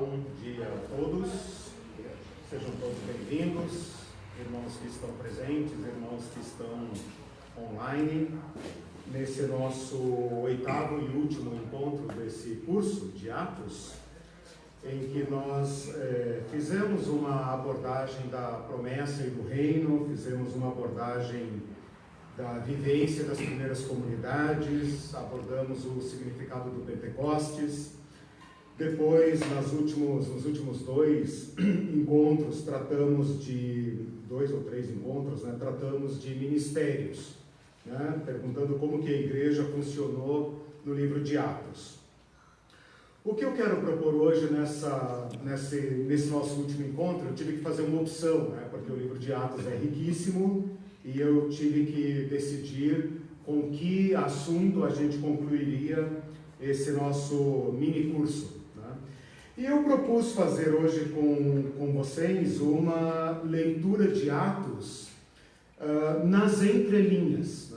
Bom dia a todos, sejam todos bem-vindos, irmãos que estão presentes, irmãos que estão online, nesse nosso 8º e último encontro desse curso de Atos, em que nós fizemos uma abordagem da promessa e do reino, fizemos uma abordagem da vivência das primeiras comunidades, abordamos o significado do Pentecostes. Depois, nos últimos dois encontros, tratamos de 2 ou 3 encontros, tratamos de ministérios, perguntando como que a igreja funcionou no livro de Atos. O que eu quero propor hoje nesse nosso último encontro, eu tive que fazer uma opção, porque o livro de Atos é riquíssimo e eu tive que decidir com que assunto a gente concluiria esse nosso mini curso. E eu propus fazer hoje com vocês uma leitura de Atos nas entrelinhas.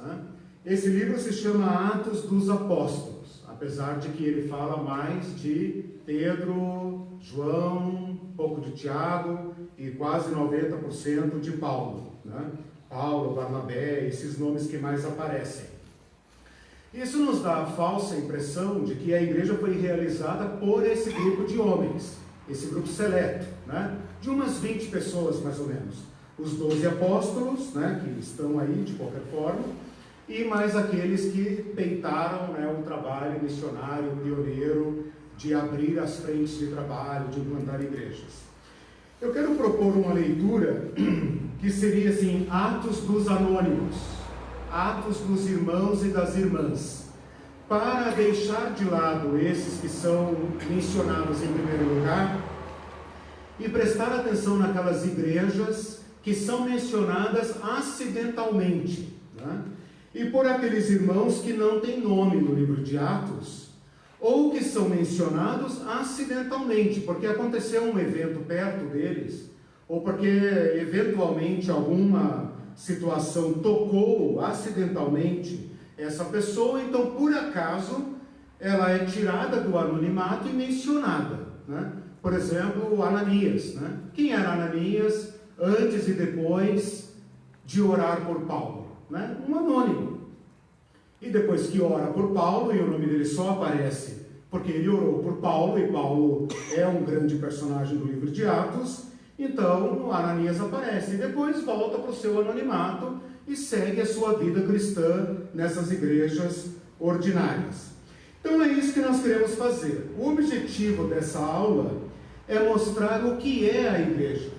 Esse livro se chama Atos dos Apóstolos, apesar de que ele fala mais de Pedro, João, um pouco de Tiago e quase 90% de Paulo. Paulo, Barnabé, esses nomes que mais aparecem. Isso nos dá a falsa impressão de que a igreja foi realizada por esse grupo de homens, esse grupo seleto, de umas 20 pessoas mais ou menos. Os 12 apóstolos, que estão aí de qualquer forma, e mais aqueles que peitaram o trabalho missionário, pioneiro, de abrir as frentes de trabalho, de implantar igrejas. Eu quero propor uma leitura que seria assim, Atos dos Anônimos, Atos dos irmãos e das irmãs, para deixar de lado esses que são mencionados em primeiro lugar e prestar atenção naquelas igrejas que são mencionadas acidentalmente, e por aqueles irmãos que não têm nome no livro de Atos, ou que são mencionados acidentalmente, porque aconteceu um evento perto deles, ou porque eventualmente alguma situação tocou acidentalmente essa pessoa, então por acaso ela é tirada do anonimato e mencionada. Por exemplo, Ananias. Quem era Ananias antes e depois de orar por Paulo? Um anônimo. E depois que ora por Paulo, e o nome dele só aparece porque ele orou por Paulo, e Paulo é um grande personagem do livro de Atos, então Ananias aparece e depois volta para o seu anonimato e segue a sua vida cristã nessas igrejas ordinárias. Então é isso que nós queremos fazer. O objetivo dessa aula é mostrar o que é a igreja,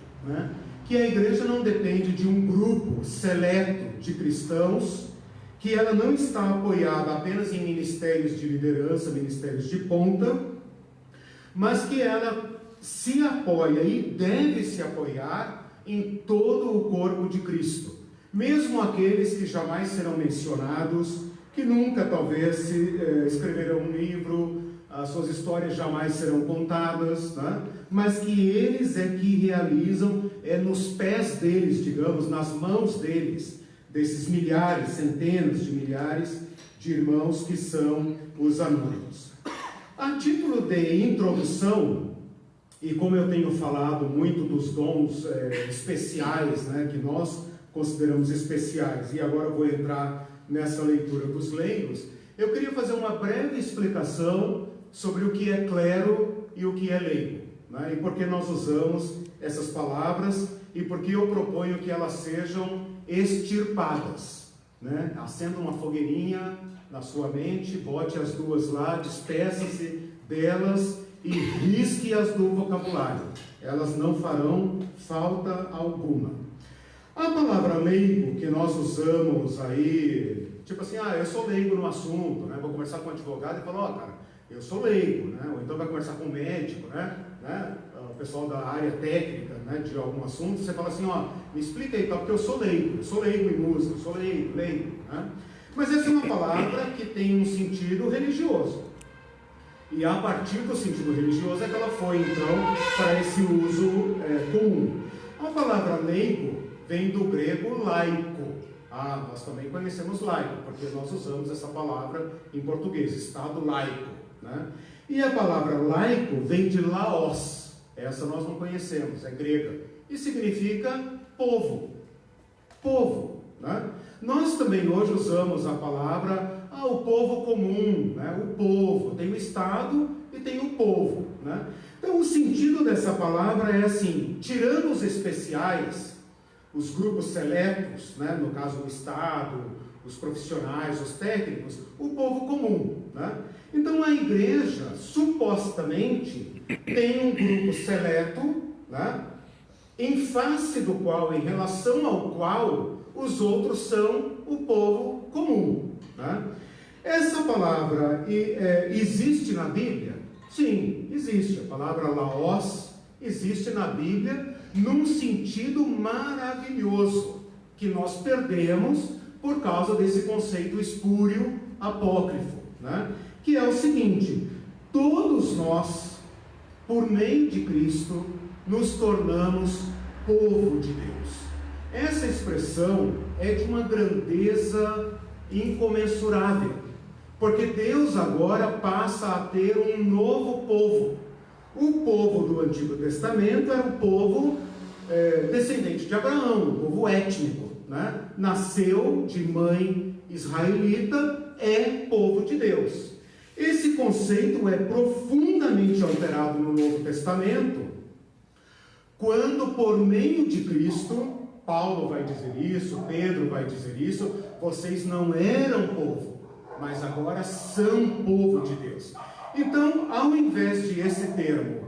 que a igreja não depende de um grupo seleto de cristãos, que ela não está apoiada apenas em ministérios de liderança, ministérios de ponta, mas que ela se apoia e deve se apoiar em todo o corpo de Cristo, mesmo aqueles que jamais serão mencionados, que nunca talvez escreverão um livro, as suas histórias jamais serão contadas, mas que eles é que realizam, nos pés deles, digamos, nas mãos deles, desses milhares, centenas de milhares de irmãos que são os anônimos. A título de introdução, e como eu tenho falado muito dos dons especiais, que nós consideramos especiais, e agora eu vou entrar nessa leitura dos leigos, eu queria fazer uma breve explicação sobre o que é clero e o que é leigo, e por que nós usamos essas palavras, e por que eu proponho que elas sejam extirpadas. Acenda uma fogueirinha na sua mente, bote as duas lá, despeça-se delas e risque-as do vocabulário. Elas não farão falta alguma. A palavra leigo que nós usamos aí, tipo assim, eu sou leigo no assunto, vou conversar com um advogado e falar, cara, eu sou leigo, ou então vai conversar com um médico, o pessoal da área técnica, de algum assunto, você fala assim, me explica aí, porque eu sou leigo em música, eu sou leigo. Mas essa é uma palavra que tem um sentido religioso. E a partir do sentido religioso é que ela foi, então, para esse uso comum. A palavra leigo vem do grego laico. Nós também conhecemos laico, porque nós usamos essa palavra em português, Estado laico. E a palavra laico vem de laos. Essa nós não conhecemos, é grega. E significa povo. Povo, né? Nós também hoje usamos a palavra o povo comum, né? O povo. Tem o Estado e tem o povo, né? Então o sentido dessa palavra é assim, tirando os especiais, os grupos seletos, né? No caso o Estado, os profissionais, os técnicos, o povo comum, né? Então a igreja, supostamente, tem um grupo seleto, né? Em face do qual, em relação ao qual, os outros são o povo comum, né? Essa palavra existe na Bíblia? Sim, existe. A palavra laos existe na Bíblia num sentido maravilhoso, que nós perdemos por causa desse conceito espúrio, apócrifo, né? Que é o seguinte: todos nós, por meio de Cristo, nos tornamos povo de Deus. Essa expressão é de uma grandeza incomensurável, porque Deus agora passa a ter um novo povo. O povo do Antigo Testamento era o povo descendente de Abraão, o povo étnico, né? Nasceu de mãe israelita, é povo de Deus. Esse conceito é profundamente alterado no Novo Testamento, quando por meio de Cristo, Paulo vai dizer isso, Pedro vai dizer isso, vocês não eram povo, mas agora são povo de Deus. Então, ao invés de esse termo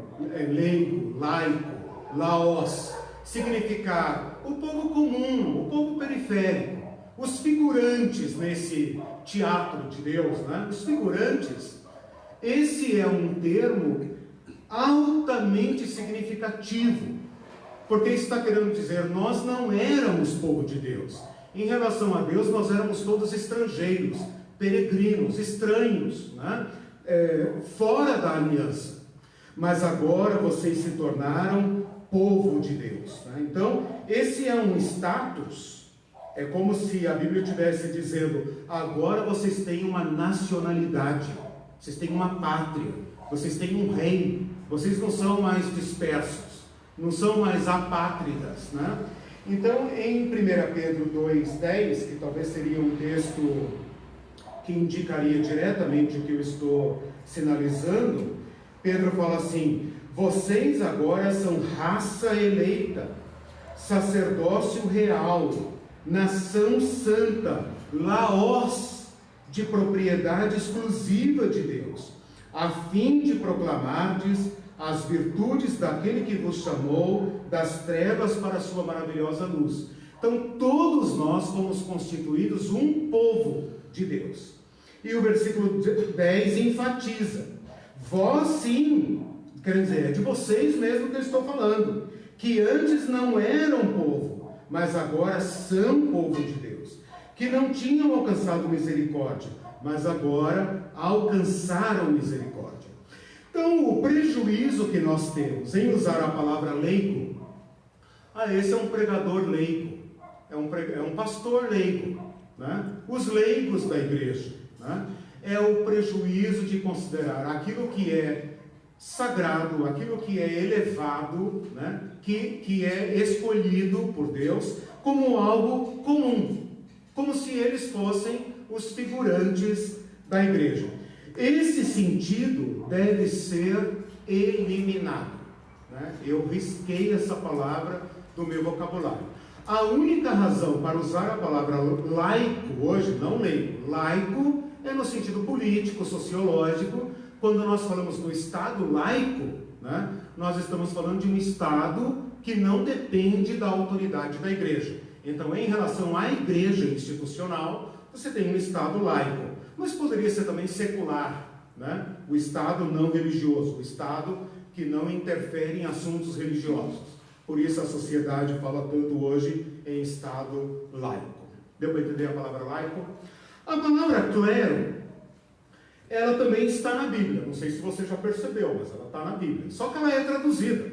leigo, laico, laos, significar o povo comum, o povo periférico, os figurantes nesse teatro de Deus, né? Os figurantes, esse é um termo altamente significativo, porque está querendo dizer, nós não éramos povo de Deus. Em relação a Deus, nós éramos todos estrangeiros, peregrinos, estranhos, né? Fora da aliança. Mas agora vocês se tornaram povo de Deus, né? Então, esse é um status, é como se a Bíblia estivesse dizendo, agora vocês têm uma nacionalidade, vocês têm uma pátria, vocês têm um rei, vocês não são mais dispersos, não são mais apátridas, né? Então, em 1 Pedro 2,10, que talvez seria um texto que indicaria diretamente o que eu estou sinalizando, Pedro fala assim: vocês agora são raça eleita, sacerdócio real, nação santa, laos de propriedade exclusiva de Deus, a fim de proclamardes as virtudes daquele que vos chamou das trevas para a sua maravilhosa luz. Então, todos nós fomos constituídos um povo de Deus. E o versículo 10 enfatiza: vós sim, quer dizer, é de vocês mesmo que eu estou falando, que antes não eram povo, mas agora são povo de Deus, que não tinham alcançado misericórdia, mas agora alcançaram misericórdia. Então, o prejuízo que nós temos em usar a palavra leigo, esse é um pregador leigo, é um pastor leigo, né? Os leigos da igreja, né? É o prejuízo de considerar aquilo que é sagrado, aquilo que é elevado, né? que é escolhido por Deus, como algo comum, como se eles fossem os figurantes da igreja. Esse sentido deve ser eliminado, né? Eu risquei essa palavra do meu vocabulário. A única razão para usar a palavra laico hoje, não leigo, laico é no sentido político, sociológico. Quando nós falamos do Estado laico, né, nós estamos falando de um Estado que não depende da autoridade da igreja. Então, em relação à igreja institucional, você tem um Estado laico, mas poderia ser também secular, né? O Estado não religioso, o Estado que não interfere em assuntos religiosos. Por isso a sociedade fala tanto hoje em Estado laico. Deu para entender a palavra laico? A palavra clero, ela também está na Bíblia. Não sei se você já percebeu, mas ela está na Bíblia. Só que ela é traduzida.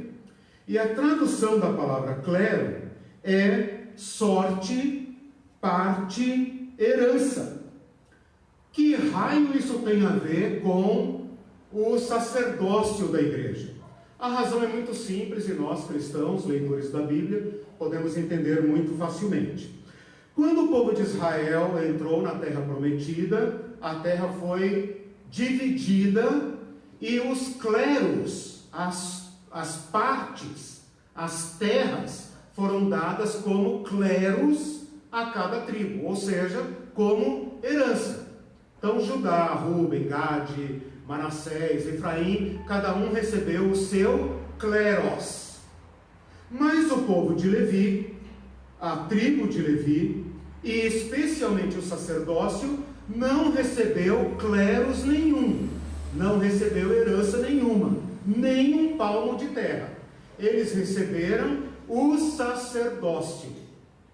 E a tradução da palavra clero é sorte, parte, herança. Que raio isso tem a ver com o sacerdócio da igreja? A razão é muito simples e nós, cristãos, leitores da Bíblia, podemos entender muito facilmente. Quando o povo de Israel entrou na terra prometida, a terra foi dividida e os cleros, as partes, as terras foram dadas como cleros a cada tribo, ou seja, como herança. Então Judá, Ruben, Gade, Manassés, Efraim, cada um recebeu o seu cleros. Mas o povo de Levi, a tribo de Levi, e especialmente o sacerdócio, não recebeu cleros nenhum, não recebeu herança nenhuma, nem um palmo de terra. Eles receberam o sacerdócio.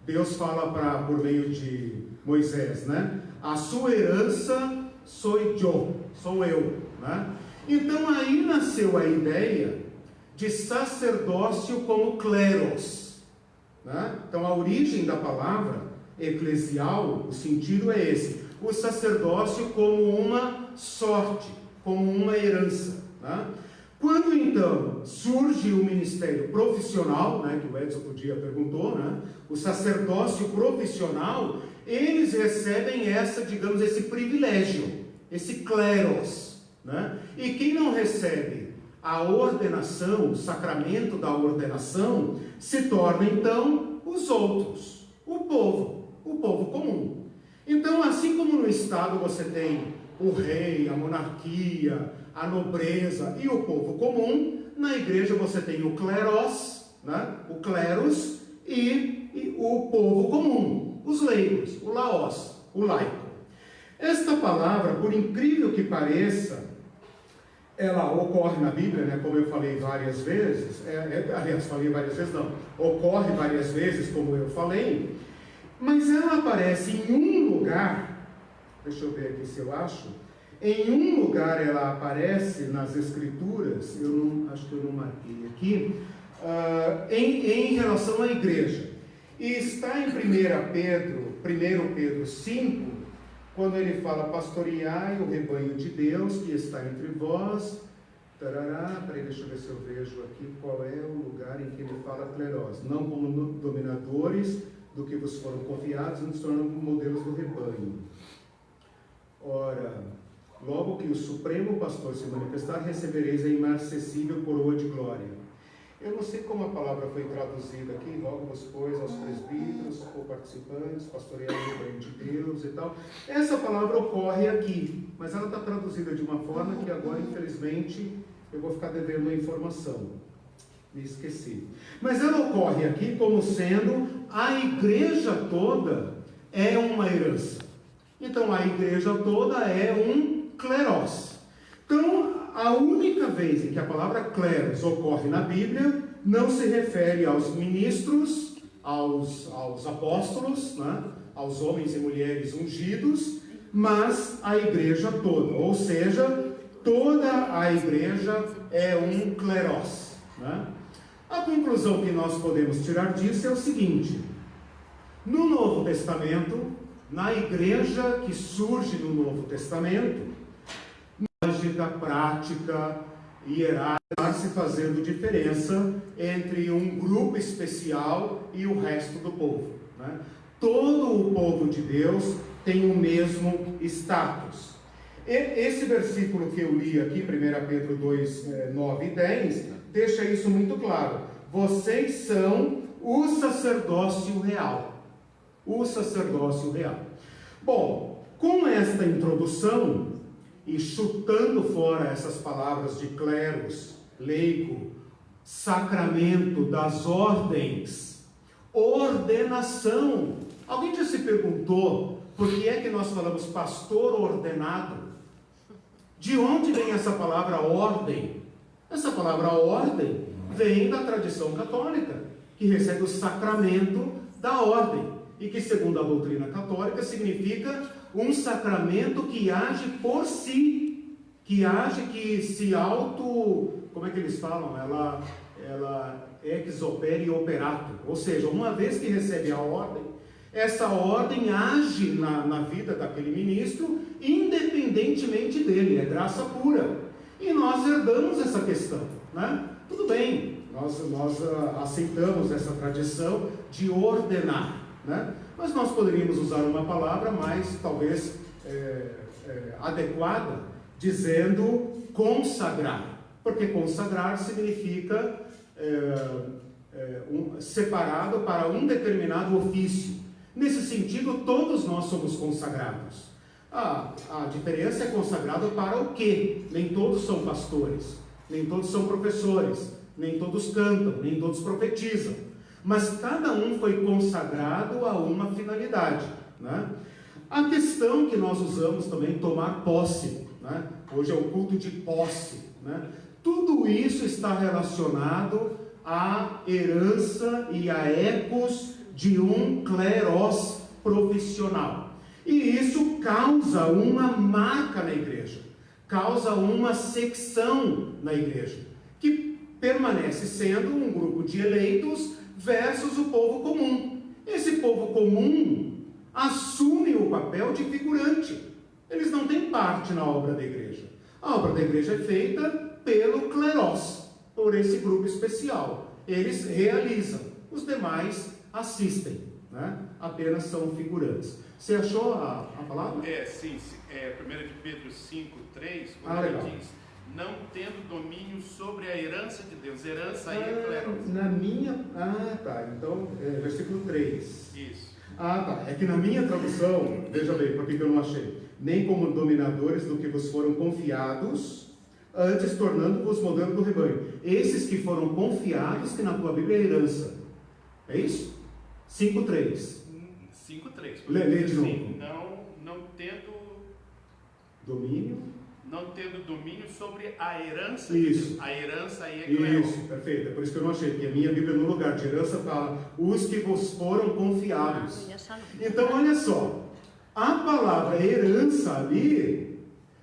Deus fala por meio de Moisés, né? A sua herança sou eu, né? Então aí nasceu a ideia de sacerdócio como cleros, né? Então a origem da palavra eclesial, o sentido é esse: o sacerdócio como uma sorte, como uma herança, né? Quando então surge o ministério profissional, né, que o Edson outro dia perguntou, né, o sacerdócio profissional, eles recebem esse privilégio, esse cleros, né? E quem não recebe a ordenação, o sacramento da ordenação, se torna então os outros, o povo comum. Então, assim como no Estado você tem o rei, a monarquia, a nobreza e o povo comum, na igreja você tem o cleros, né? O cleros e o povo comum, os leigos, o laos, o laico. Esta palavra, por incrível que pareça, ela ocorre na Bíblia, né? Como eu falei várias vezes, ocorre várias vezes, como eu falei, mas ela aparece em um lugar, deixa eu ver aqui se eu acho. Em um lugar ela aparece nas Escrituras, acho que eu não marquei aqui, em relação à igreja. E está em 1 Pedro 5, quando ele fala: pastoreai o rebanho de Deus que está entre vós. Peraí, deixa eu ver se eu vejo aqui qual é o lugar em que ele fala cleros. Não como dominadores do que vos foram confiados, nos tornando modelos do rebanho. Ora, logo que o Supremo Pastor se manifestar, recebereis a imarcessível coroa de glória. Eu não sei como a palavra foi traduzida aqui: rogo-vos, pois, aos presbíteros, ou participantes, pastoreai o rebanho de Deus e tal. Essa palavra ocorre aqui, mas ela está traduzida de uma forma que agora, infelizmente, eu vou ficar devendo a informação. Me esqueci. Mas ela ocorre aqui como sendo a igreja toda é uma herança. Então a igreja toda é um cleros. Então a única vez em que a palavra cleros ocorre na Bíblia não se refere aos ministros, aos apóstolos, né? Aos homens e mulheres ungidos, mas à igreja toda. Ou seja, toda a igreja é um cleros, né? A conclusão que nós podemos tirar disso é o seguinte: no Novo Testamento, na igreja que surge no Novo Testamento, lógica, prática, hierárquica, se fazendo diferença entre um grupo especial e o resto do povo, né? Todo o povo de Deus tem o mesmo status. Esse versículo que eu li aqui, 1 Pedro 2, 9 e 10, deixa isso muito claro. Vocês são o sacerdócio real. O sacerdócio real. Bom, com esta introdução, e chutando fora essas palavras de cleros, leigo, sacramento, das ordens, ordenação. Alguém já se perguntou por que é que nós falamos pastor ordenado? De onde vem essa palavra ordem? Essa palavra ordem vem da tradição católica, que recebe o sacramento da ordem, e que, segundo a doutrina católica, significa um sacramento que age por si, que age, que se auto, como é que eles falam? Ela ex opere operato, ou seja, uma vez que recebe a ordem, essa ordem age na vida daquele ministro, independentemente dele, é graça pura. E nós herdamos essa questão, né? Tudo bem, nós aceitamos essa tradição de ordenar, né? Mas nós poderíamos usar uma palavra mais, talvez, adequada, dizendo consagrar, porque consagrar significa separado para um determinado ofício. Nesse sentido, todos nós somos consagrados. A diferença é consagrado para o quê? Nem todos são pastores, nem todos são professores, nem todos cantam, nem todos profetizam, mas cada um foi consagrado a uma finalidade, né? A questão que nós usamos também, tomar posse, né? Hoje é o culto de posse, né? Tudo isso está relacionado à herança e a ecos de um clerós profissional. E isso causa uma marca na igreja, causa uma secção na igreja, que permanece sendo um grupo de eleitos versus o povo comum. Esse povo comum assume o papel de figurante. Eles não têm parte na obra da igreja. A obra da igreja é feita pelo clerós, por esse grupo especial. Eles realizam, os demais assistem, né? Apenas são figurantes. Você achou a palavra? Sim. 1 de Pedro 5:3, quando ele diz: não tendo domínio sobre a herança de Deus. Herança aí é clerós. Então, versículo 3. Isso. É que na minha tradução, veja bem, por que eu não achei? Nem como dominadores do que vos foram confiados, antes tornando-vos modelo do rebanho. Esses que foram confiados, que na tua Bíblia é herança. É isso? 5:3. 5:3. Lê de novo. Não tendo domínio. Não tendo domínio sobre a herança. Isso. A herança aí é clerós. Isso, perfeito. É por isso que eu não achei, porque a minha Bíblia no lugar de herança fala os que vos foram confiados. Então, olha só. A palavra herança ali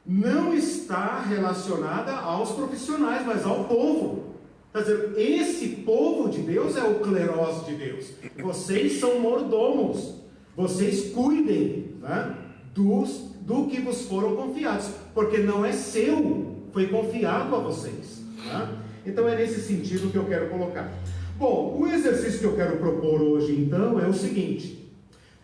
não está relacionada aos profissionais, mas ao povo. Quer dizer, esse povo de Deus é o clerós de Deus. Vocês são mordomos. Vocês cuidem, né, do que vos foram confiados, porque não é seu, foi confiado a vocês, né? Então é nesse sentido que eu quero colocar. Bom, o exercício que eu quero propor hoje então é o seguinte: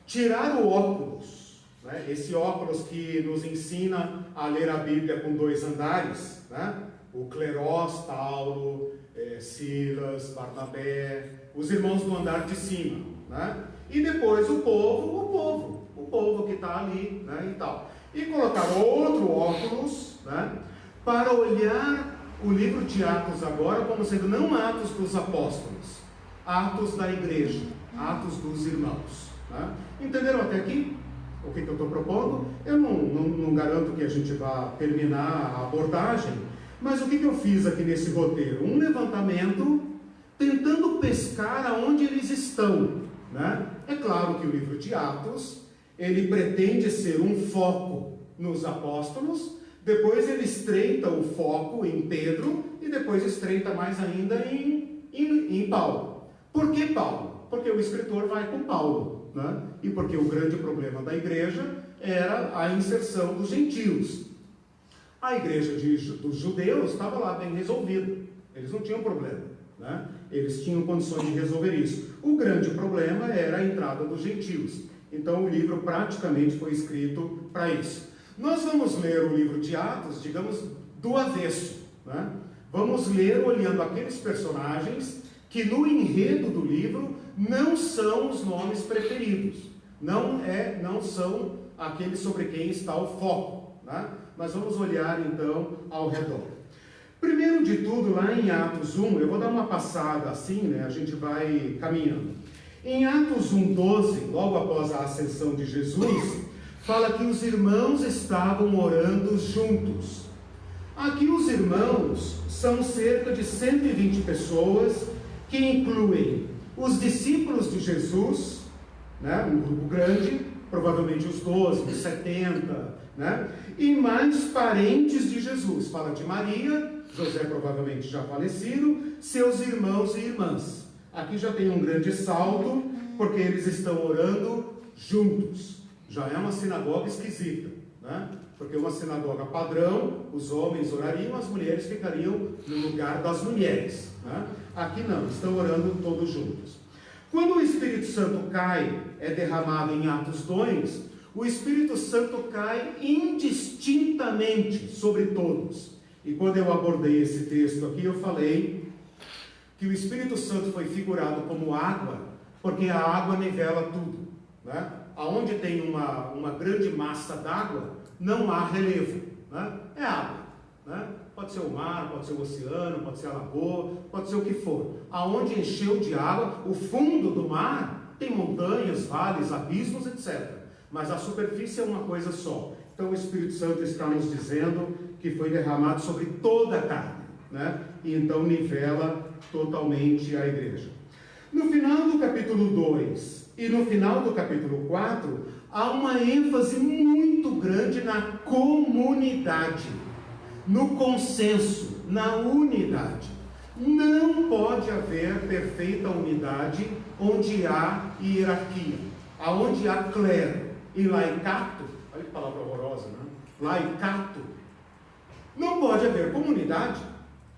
tirar o óculos, né, esse óculos que nos ensina a ler a Bíblia com 2 andares, né? O clerós, Paulo, Silas, Barnabé, os irmãos do andar de cima, né? E depois o povo que está ali, né, e tal. E colocar outro óculos, né, para olhar o livro de Atos agora como sendo não Atos dos apóstolos, Atos da igreja, Atos dos irmãos, né? Entenderam até aqui o que eu estou propondo? Eu não garanto que a gente vá terminar a abordagem, mas o que eu fiz aqui nesse roteiro? Um levantamento tentando pescar aonde eles estão, né? É claro que o livro de Atos, ele pretende ser um foco nos apóstolos, depois ele estreita o foco em Pedro, e depois estreita mais ainda em Paulo. Por que Paulo? Porque o escritor vai com Paulo, né? E porque o grande problema da igreja era a inserção dos gentios. A igreja dos judeus estava lá bem resolvida, eles não tinham problema, né? Eles tinham condições de resolver isso. O grande problema era a entrada dos gentios. Então o livro praticamente foi escrito para isso. Nós vamos ler o livro de Atos, digamos, do avesso, né? Vamos ler olhando aqueles personagens que no enredo do livro não são os nomes preferidos, não são aqueles sobre quem está o foco, né? Mas vamos olhar então ao redor. Primeiro de tudo, lá em Atos 1, eu vou dar uma passada assim, né? A gente vai caminhando. Em Atos 1:12, logo após a ascensão de Jesus, fala que os irmãos estavam orando juntos. Aqui os irmãos são cerca de 120 pessoas, que incluem os discípulos de Jesus, né? Um grupo grande, provavelmente os 12, os 70, né? E mais parentes de Jesus. Fala de Maria, José provavelmente já falecido, seus irmãos e irmãs. Aqui já tem um grande saldo, porque eles estão orando juntos. Já é uma sinagoga esquisita, né? Porque uma sinagoga padrão, os homens orariam, as mulheres ficariam no lugar das mulheres, né? Aqui não, estão orando todos juntos. Quando o Espírito Santo cai, é derramado em Atos 2, o Espírito Santo cai indistintamente sobre todos. E quando eu abordei esse texto aqui, eu falei que o Espírito Santo foi figurado como água, porque a água nivela tudo, né? Aonde tem uma grande massa d'água, não há relevo, né? É água, né? Pode ser o mar, pode ser o oceano, pode ser a lagoa, pode ser o que for. Aonde encheu de água, o fundo do mar tem montanhas, vales, abismos, etc. Mas a superfície é uma coisa só. Então o Espírito Santo está nos dizendo que foi derramado sobre toda a carne, né? E então nivela totalmente a igreja. No final do capítulo 2 e no final do capítulo 4, há uma ênfase muito grande na comunidade, no consenso, na unidade. Não pode haver perfeita unidade onde há hierarquia, aonde há clero e laicato. Olha que palavra horrorosa, né? Laicato. Não pode haver comunidade,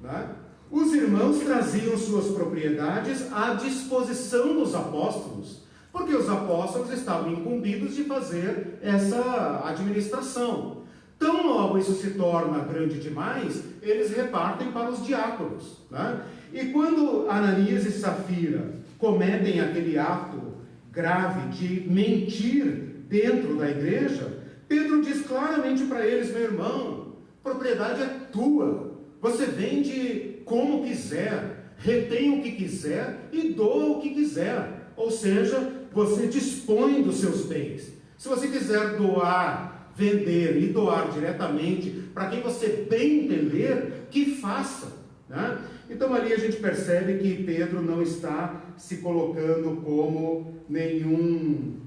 né? Os irmãos traziam suas propriedades à disposição dos apóstolos, porque os apóstolos estavam incumbidos de fazer essa administração. Tão logo isso se torna grande demais, eles repartem para os diáconos, né? E quando Ananias e Safira cometem aquele ato grave de mentir dentro da igreja, Pedro diz claramente para eles: meu irmão, propriedade é tua, você vende como quiser, retém o que quiser e doa o que quiser, ou seja, você dispõe dos seus bens. Se você quiser doar, vender e doar diretamente para quem você bem entender, que faça, né? Então ali a gente percebe que Pedro não está se colocando como nenhum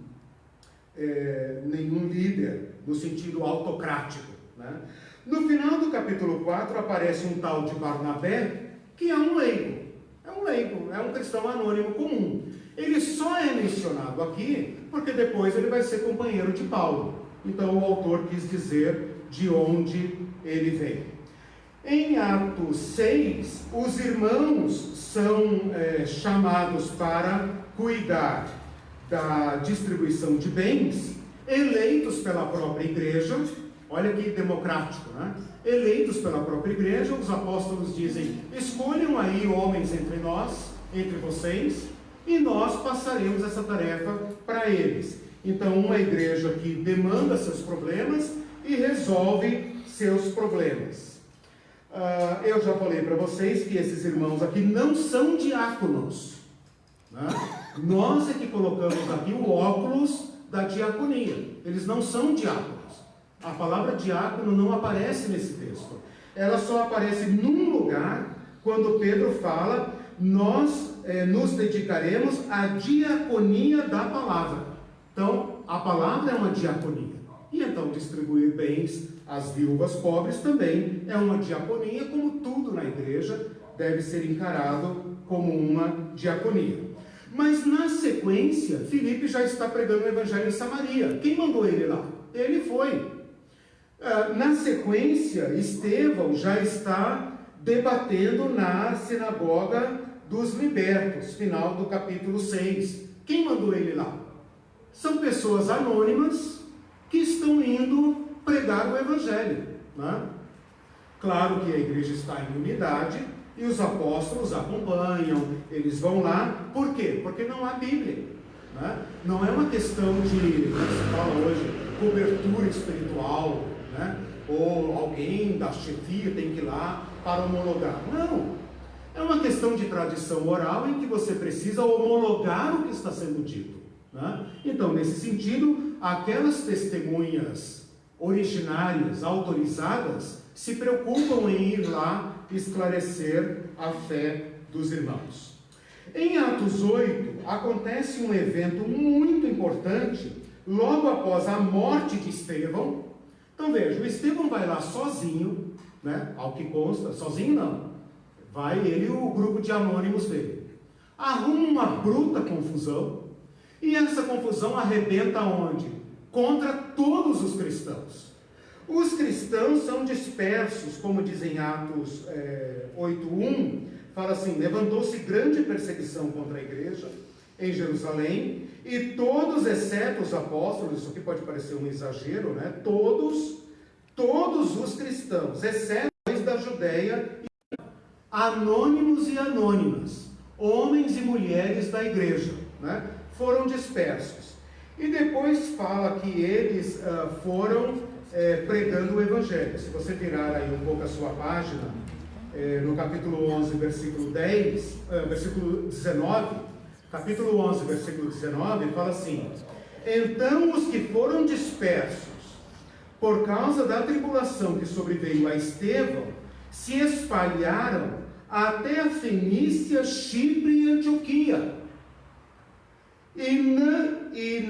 líder no sentido autocrático, né? No final do capítulo 4 aparece um tal de Barnabé, que é um leigo, é um cristão anônimo comum. Ele só é mencionado aqui porque depois ele vai ser companheiro de Paulo. Então o autor quis dizer de onde ele vem. Em Atos 6, os irmãos são chamados para cuidar da distribuição de bens, eleitos pela própria igreja. Olha que democrático, né? Eleitos pela própria igreja, os apóstolos dizem: escolham aí homens entre nós, entre vocês, e nós passaremos essa tarefa para eles. Então, uma igreja que demanda seus problemas e resolve seus problemas. Eu já falei para vocês que esses irmãos aqui não são diáconos, né? Nós é que colocamos aqui o óculos da diaconia. Eles não são diáconos. A palavra diácono não aparece nesse texto. Ela só aparece num lugar quando Pedro fala: nós nos dedicaremos à diaconia da palavra. Então, a palavra é uma diaconia. E então distribuir bens às viúvas pobres também é uma diaconia, como tudo na igreja deve ser encarado como uma diaconia. Mas na sequência, Filipe já está pregando o evangelho em Samaria. Quem mandou ele lá? Ele foi. Na sequência, Estevão já está debatendo na sinagoga dos libertos, final do capítulo 6. Quem mandou ele lá? São pessoas anônimas que estão indo pregar o evangelho, né? Claro que a igreja está em unidade e os apóstolos acompanham, eles vão lá. Por quê? Porque não há Bíblia, né? Não é uma questão de, como se fala hoje, cobertura espiritual, né? Ou alguém da chefia tem que ir lá para homologar. Não, é uma questão de tradição oral em que você precisa homologar o que está sendo dito, né? Então, nesse sentido, aquelas testemunhas originárias, autorizadas, se preocupam em ir lá esclarecer a fé dos irmãos. Em Atos 8, acontece um evento muito importante logo após a morte de Estevão. Então veja, o Estevão vai lá sozinho, né? Ao que consta, sozinho não, vai ele e o grupo de anônimos dele, arruma uma bruta confusão, e essa confusão arrebenta onde? Contra todos os cristãos. Os cristãos são dispersos, como diz em Atos 8:1, fala assim: levantou-se grande perseguição contra a igreja em Jerusalém, e todos, exceto os apóstolos, isso aqui pode parecer um exagero, né? Todos os cristãos, exceto os da Judéia, anônimos e anônimas, homens e mulheres da igreja, né? Foram dispersos. E depois fala que eles foram pregando o Evangelho. Se você virar aí um pouco a sua página, no capítulo 11, versículo 19, capítulo 11, versículo 19, fala assim: então os que foram dispersos por causa da tribulação que sobreveio a Estevão, se espalharam até a Fenícia, Chipre e Antioquia, e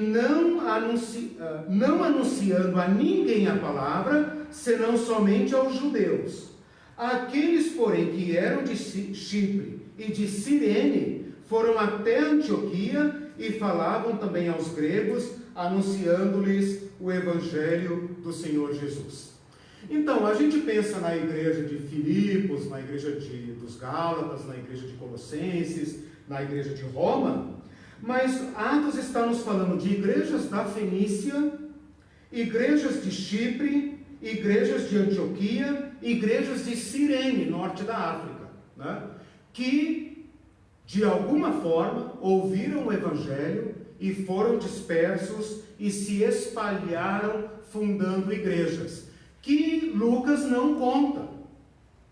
não anunciando a ninguém a palavra, senão somente aos judeus. Aqueles, porém, que eram de Chipre e de Cirene, foram até Antioquia e falavam também aos gregos, anunciando-lhes o Evangelho do Senhor Jesus. Então, a gente pensa na igreja de Filipos, na igreja dos Gálatas, na igreja de Colossenses, na igreja de Roma, mas Atos está nos falando de igrejas da Fenícia, igrejas de Chipre, igrejas de Antioquia, igrejas de Cirene, norte da África, né? Que, de alguma forma, ouviram o Evangelho e foram dispersos e se espalharam fundando igrejas, que Lucas não conta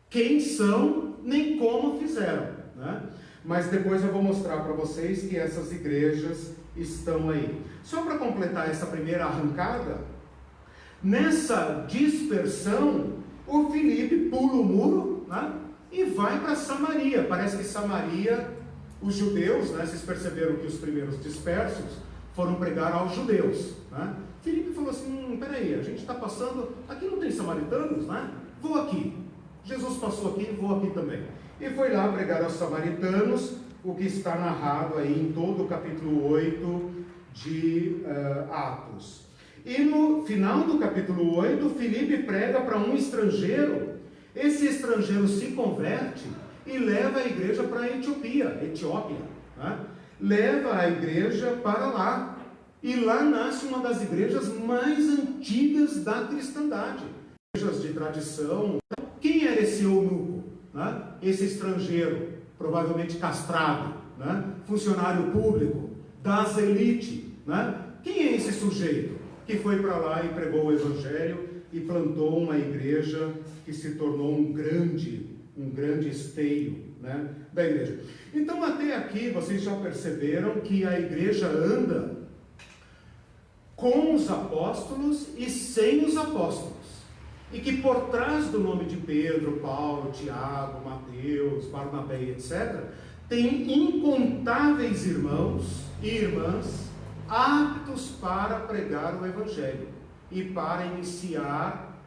quem são nem como fizeram, né? Mas depois eu vou mostrar para vocês que essas igrejas estão aí. Só para completar essa primeira arrancada, nessa dispersão, o Filipe pula o muro, né, e vai para Samaria. Parece que Samaria, os judeus, né, vocês perceberam que os primeiros dispersos foram pregar aos judeus, né? Filipe falou assim: peraí, a gente está passando, aqui não tem samaritanos, né? Vou aqui. Jesus passou aqui, vou aqui também. E foi lá pregar aos samaritanos, o que está narrado aí em todo o capítulo 8 de Atos. E no final do capítulo 8, Filipe prega para um estrangeiro. Esse estrangeiro se converte e leva a igreja para a Etiópia, né? Leva a igreja para lá. E lá nasce uma das igrejas mais antigas da cristandade. Igrejas de tradição. Quem era esse eunuco, né? Esse estrangeiro, provavelmente castrado, né? Funcionário público, das elites, né? Quem é esse sujeito que foi para lá e pregou o Evangelho e plantou uma igreja que se tornou um grande esteio, né, da igreja? Então, até aqui, vocês já perceberam que a igreja anda com os apóstolos e sem os apóstolos. E que por trás do nome de Pedro, Paulo, Tiago, Mateus, Barnabé, etc., tem incontáveis irmãos e irmãs aptos para pregar o Evangelho e para iniciar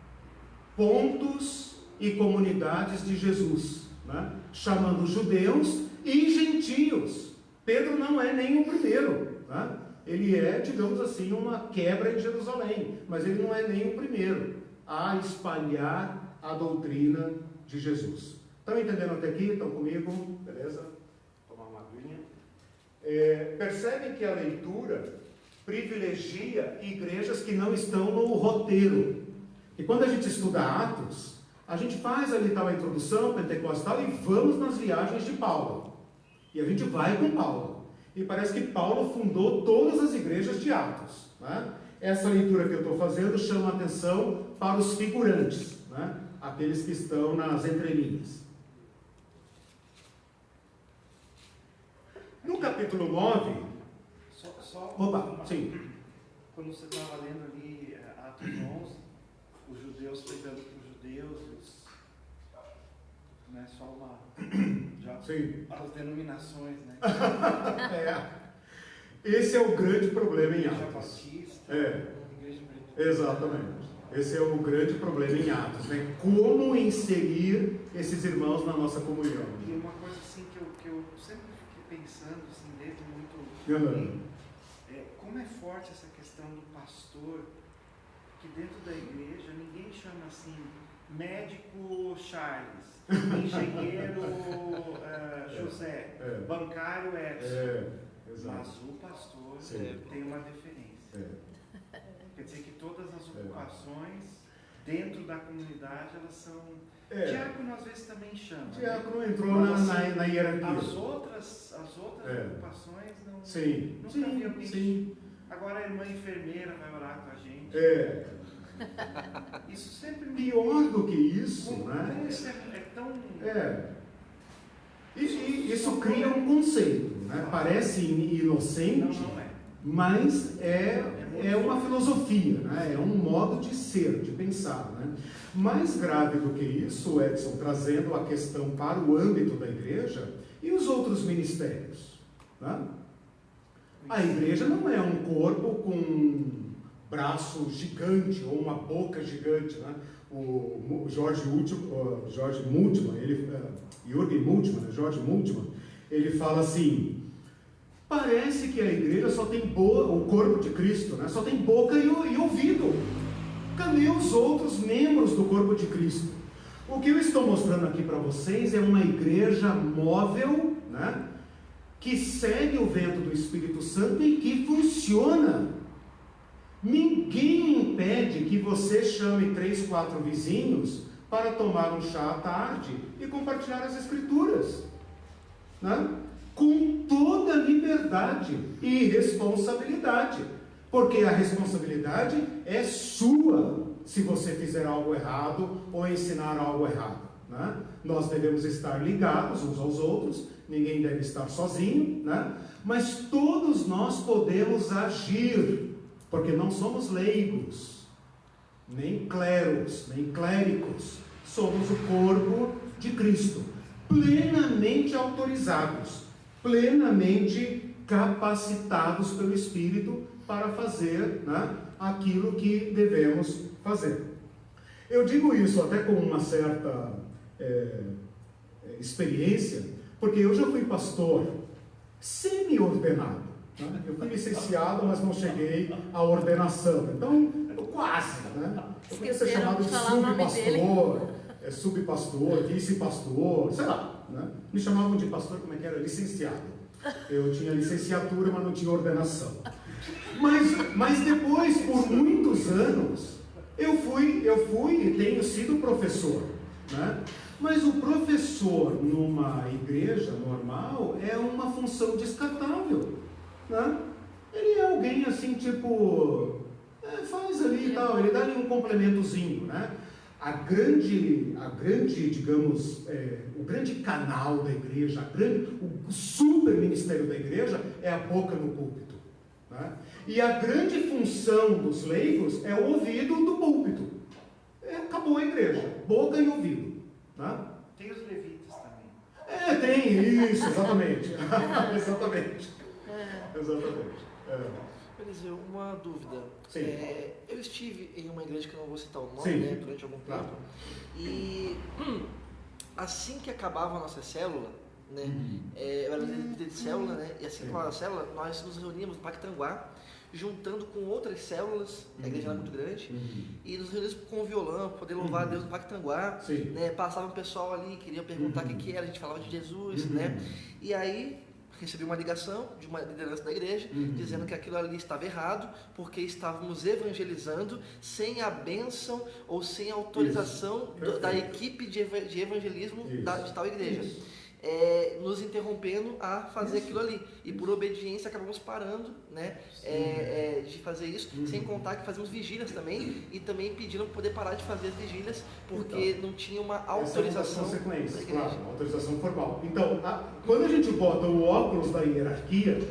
pontos e comunidades de Jesus, né? Chamando judeus e gentios. Pedro não é nem o primeiro, né? Ele é, digamos assim, uma quebra em Jerusalém, mas ele não é nem o primeiro a espalhar a doutrina de Jesus. Estão entendendo até aqui? Estão comigo? Beleza? Vou tomar uma aguinha. Percebem que a leitura privilegia igrejas que não estão no roteiro. E quando a gente estuda Atos, a gente faz ali tal introdução pentecostal e vamos nas viagens de Paulo. E a gente vai com Paulo. E parece que Paulo fundou todas as igrejas de Atos, né? Essa leitura que eu estou fazendo chama a atenção para os figurantes, né? Aqueles que estão nas entrelinhas. No capítulo 9... Opa, sim. Quando você estava lendo ali Atos 11, os judeus pregando para os judeus, né, só uma... Já, sim. As denominações, né? Esse é o grande problema em Igreja Atos. Batista, Igreja Exatamente. Esse é o grande problema em Atos, né? Como inserir esses irmãos na nossa comunhão. E uma coisa assim que eu sempre fiquei pensando, assim, desde muito... Como é forte essa questão do pastor que dentro da igreja ninguém chama assim médico Charles, engenheiro José, bancário Edson. Mas o pastor tem uma deferência. Quer dizer que todas as ocupações dentro da comunidade, elas são... Diácono às vezes também chama. Diácono entrou na hierarquia. As outras ocupações não... Nunca vi alguém... Sim. Agora a irmã enfermeira vai orar com a gente. Isso sempre... Pior do que isso, né? Como isso é tão... Isso cria um conceito, né? Parece inocente, Não é. mas é uma filosofia, né? É um modo de ser, de pensar, né? Mais grave do que isso, Edson, trazendo a questão para o âmbito da igreja e os outros ministérios, né? A igreja não é um corpo com um braço gigante ou uma boca gigante, né? O Jürgen Moltmann, ele fala assim: parece que a igreja só tem o corpo de Cristo, né? Só tem boca e ouvido. Cadê os outros membros do corpo de Cristo? O que eu estou mostrando aqui para vocês é uma igreja móvel, né? Que segue o vento do Espírito Santo e que funciona. Ninguém impede que você chame 3, 4 vizinhos para tomar um chá à tarde e compartilhar as escrituras, né? Com toda liberdade e responsabilidade, porque a responsabilidade é sua se você fizer algo errado ou ensinar algo errado, né? Nós devemos estar ligados uns aos outros, ninguém deve estar sozinho, né? Mas todos nós podemos agir, porque não somos leigos, nem clérigos, somos o corpo de Cristo, plenamente autorizados, plenamente capacitados pelo Espírito para fazer, né, aquilo que devemos fazer. Eu digo isso até com uma certa experiência, porque eu já fui pastor semi-ordenado. Eu fui licenciado, mas não cheguei à ordenação. Então, quase, né? Eu fui ser chamado de subpastor, vice-pastor, sei lá, né? Me chamavam de pastor, como é que era? Licenciado. Eu tinha licenciatura, mas não tinha ordenação. Mas depois, por muitos anos, eu fui e tenho sido professor, né? Mas o professor numa igreja normal é uma função descartável, né? Ele é alguém assim, tipo, faz ali e tal, ele dá ali um complementozinho, né? A grande, digamos, o grande canal da igreja, o super ministério da igreja é a boca no púlpito, né? E a grande função dos leigos é o ouvido do púlpito. Acabou a igreja, boca e ouvido, né? Tem os levitas também. Tem isso, exatamente. Exatamente. Eliseu, uma dúvida. Sim. Eu estive em uma igreja que eu não vou citar o nome, Sim. né, durante algum tempo, e assim que acabava a nossa célula, né, eu era líder de célula, né, e assim que acabava a célula, nós nos reuníamos no Pactanguá, juntando com outras células, a igreja era muito grande, e nos reuníamos com o violão, poder louvar a Deus no Pactanguá, né, passava um pessoal ali, queria perguntar o que era, a gente falava de Jesus, né, e aí recebi uma ligação de uma liderança da igreja, dizendo que aquilo ali estava errado, porque estávamos evangelizando sem a bênção ou sem a autorização da equipe de evangelismo de tal igreja. Nos interrompendo a fazer aquilo ali, e por obediência acabamos parando, né, de fazer isso, sem contar que fazíamos vigílias também, e também pediram para poder parar de fazer as vigílias, porque não tinha uma autorização da igreja. Claro, autorização formal. Então, quando a gente bota o óculos da hierarquia,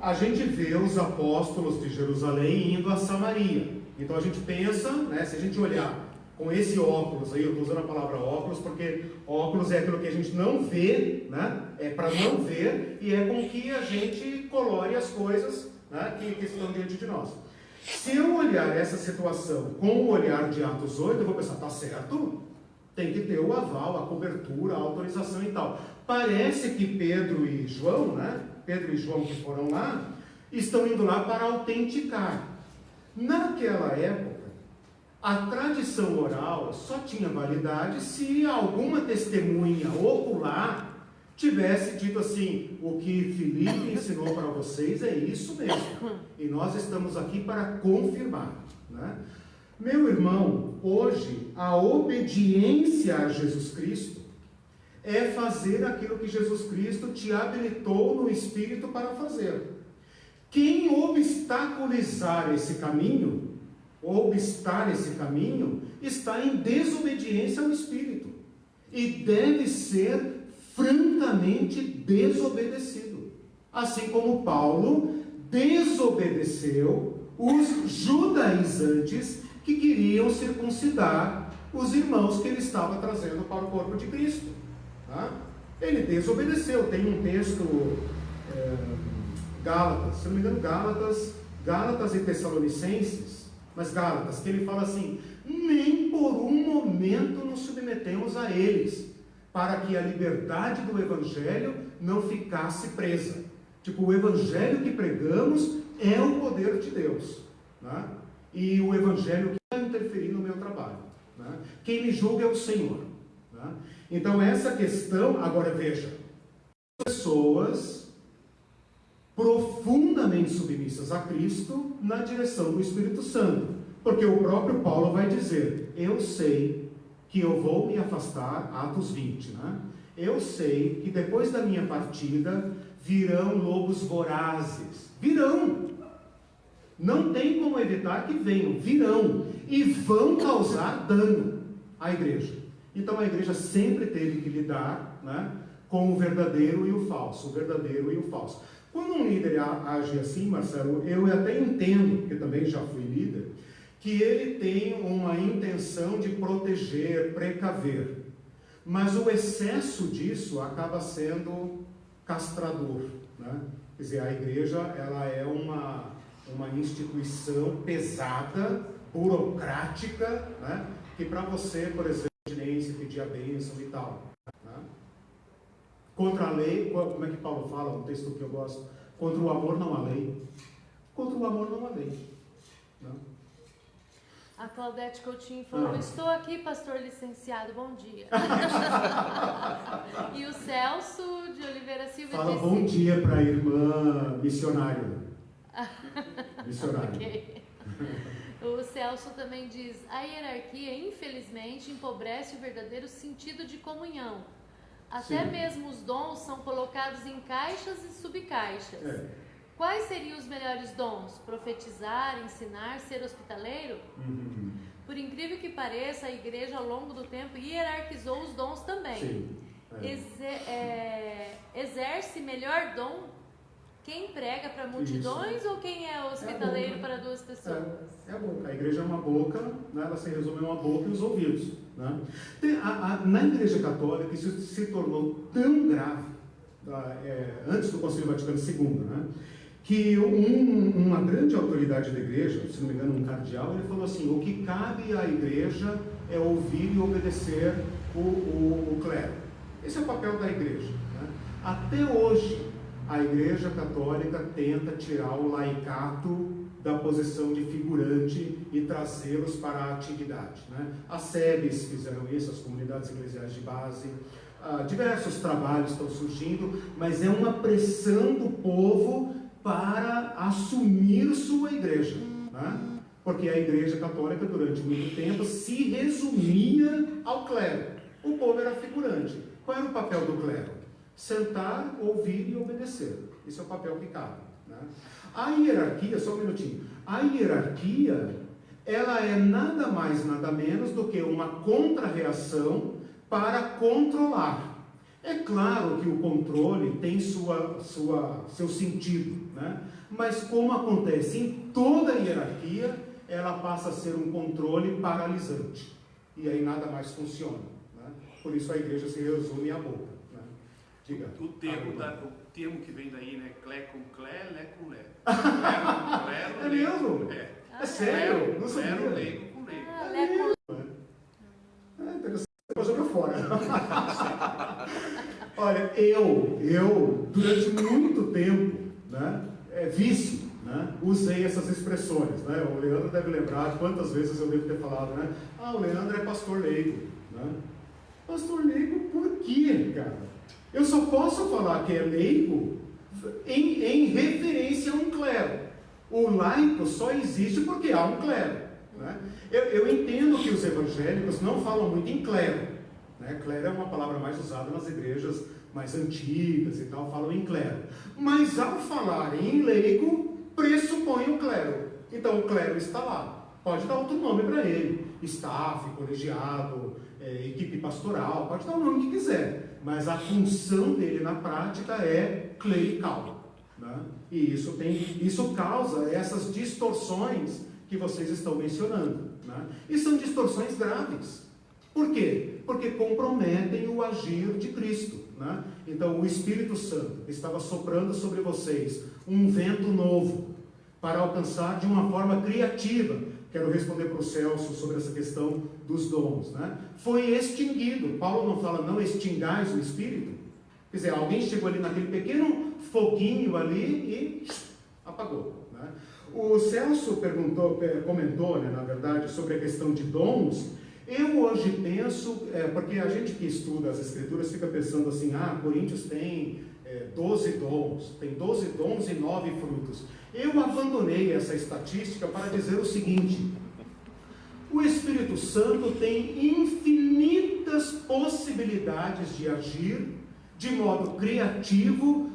a gente vê os apóstolos de Jerusalém indo a Samaria. Então a gente pensa, né, se a gente olhar com esse óculos aí, eu estou usando a palavra óculos porque óculos é aquilo que a gente não vê, né? É para não ver, e é com que a gente colore as coisas, né, que estão diante de nós. Se eu olhar essa situação com o olhar de Atos 8, eu vou pensar, tá certo? Tem que ter o aval, a cobertura, a autorização e tal. Parece que Pedro e João, né? Pedro e João que foram lá, estão indo lá para autenticar. Naquela época, A tradição oral só tinha validade se alguma testemunha ocular tivesse dito assim: o que Filipe ensinou para vocês é isso mesmo, e nós estamos aqui para confirmar, né? Meu irmão, hoje a obediência a Jesus Cristo é fazer aquilo que Jesus Cristo te habilitou no Espírito para fazer. Quem obstaculizar esse caminho, obstar esse caminho, está em desobediência ao Espírito e deve ser francamente desobedecido. Assim como Paulo desobedeceu os judaizantes que queriam circuncidar os irmãos que ele estava trazendo para o corpo de Cristo. Tá? Ele desobedeceu. Tem um texto, Gálatas, se não me engano, Gálatas e Tessalonicenses, mas Gálatas, que ele fala assim: nem por um momento nos submetemos a eles, para que a liberdade do Evangelho não ficasse presa. Tipo, o Evangelho que pregamos é o poder de Deus, né? E o Evangelho que vai interferir no meu trabalho, né? Quem me julga é o Senhor, né? Então essa questão, agora veja, pessoas profundamente submissas a Cristo na direção do Espírito Santo, porque o próprio Paulo vai dizer: eu sei que eu vou me afastar, Atos 20, né? Eu sei que depois da minha partida virão lobos vorazes, virão, não tem como evitar que venham, virão, e vão causar dano à igreja. Então a igreja sempre teve que lidar, né, com o verdadeiro e o falso, o verdadeiro e o falso. Quando um líder age assim, Marcelo, eu até entendo, porque também já fui líder, que ele tem uma intenção de proteger, precaver, mas o excesso disso acaba sendo castrador, né? Quer dizer, a igreja, ela é uma instituição pesada, burocrática, né? Que para você, por exemplo, pedir a bênção e tal, né? Contra a lei, como é que Paulo fala, um texto que eu gosto: contra o amor não há lei. Contra o amor não há lei, né? A Claudete Coutinho falou: estou aqui, pastor licenciado, bom dia. E o Celso de Oliveira Silva fala disse: bom dia para a irmã missionária. Missionária. Okay. O Celso também diz: a hierarquia, infelizmente, empobrece o verdadeiro sentido de comunhão. Até Sim. mesmo os dons são colocados em caixas e subcaixas. Quais seriam os melhores dons? Profetizar, ensinar, ser hospitaleiro? Uhum. Por incrível que pareça, a igreja ao longo do tempo hierarquizou os dons também. Sim. Exerce melhor dom quem prega para multidões ou quem é hospitaleiro para 2 pessoas? É a boca. A igreja é uma boca, né? Ela se resume a uma boca e os ouvidos, né? Na igreja católica isso se tornou tão grave, antes do Concílio Vaticano II, né? Que uma grande autoridade da igreja, se não me engano um cardeal, ele falou assim: o que cabe à igreja é ouvir e obedecer o clero. Esse é o papel da igreja, né? Até hoje a igreja católica tenta tirar o laicato da posição de figurante e trazê-los para a atividade, né? As SEBs fizeram isso, as comunidades eclesiais de base, diversos trabalhos estão surgindo, mas é uma pressão do povo para assumir sua igreja, né? Porque a igreja católica durante muito tempo se resumia ao clero. O povo era figurante. Qual era o papel do clero? Sentar, ouvir e obedecer. Esse é o papel que cabe, né? A hierarquia, só um minutinho, a hierarquia, ela é nada mais, nada menos do que uma contra-reação para controlar. É claro que o controle tem seu sentido, né? Mas como acontece em toda a hierarquia, ela passa a ser um controle paralisante. E aí nada mais funciona, né? Por isso a igreja se resume à boca, né? Diga. O termo que vem daí, né? Clé com clé, lé com lé. Clero, é mesmo? É sério? Não sabia. Clero, leigo com leigo. É interessante, depois joga fora. Olha, eu durante muito tempo, né, vício, né? Usei essas expressões, né? O Leandro deve lembrar quantas vezes eu devo ter falado, né? O Leandro é pastor leigo, né? Pastor leigo por quê, cara? Eu só posso falar que é leigo em referência a um clero. O laico só existe porque há um clero, né? Eu entendo que os evangélicos não falam muito em clero, né? Clero é uma palavra mais usada nas igrejas mais antigas e tal, falam em clero. Mas ao falar em leigo, pressupõe o clero. Então o clero está lá. Pode dar outro nome para ele. Staff, colegiado, equipe pastoral, pode dar o nome que quiser. Mas a função dele na prática é clerical, né? E isso causa essas distorções que vocês estão mencionando, né? E são distorções graves. Por quê? Porque comprometem o agir de Cristo, né? Então o Espírito Santo estava soprando sobre vocês um vento novo para alcançar de uma forma criativa. Quero responder para o Celso sobre essa questão dos dons, né? Foi extinguido. Paulo não fala, não extingais o Espírito. Quer dizer, alguém chegou ali naquele pequeno foguinho ali e apagou, né? O Celso comentou, né, na verdade, sobre a questão de dons. Eu hoje penso, porque a gente que estuda as Escrituras fica pensando assim, Coríntios tem 12 dons, tem 12 dons e 9 frutos. Eu abandonei essa estatística para dizer o seguinte: o Espírito Santo tem infinitas possibilidades de agir de modo criativo,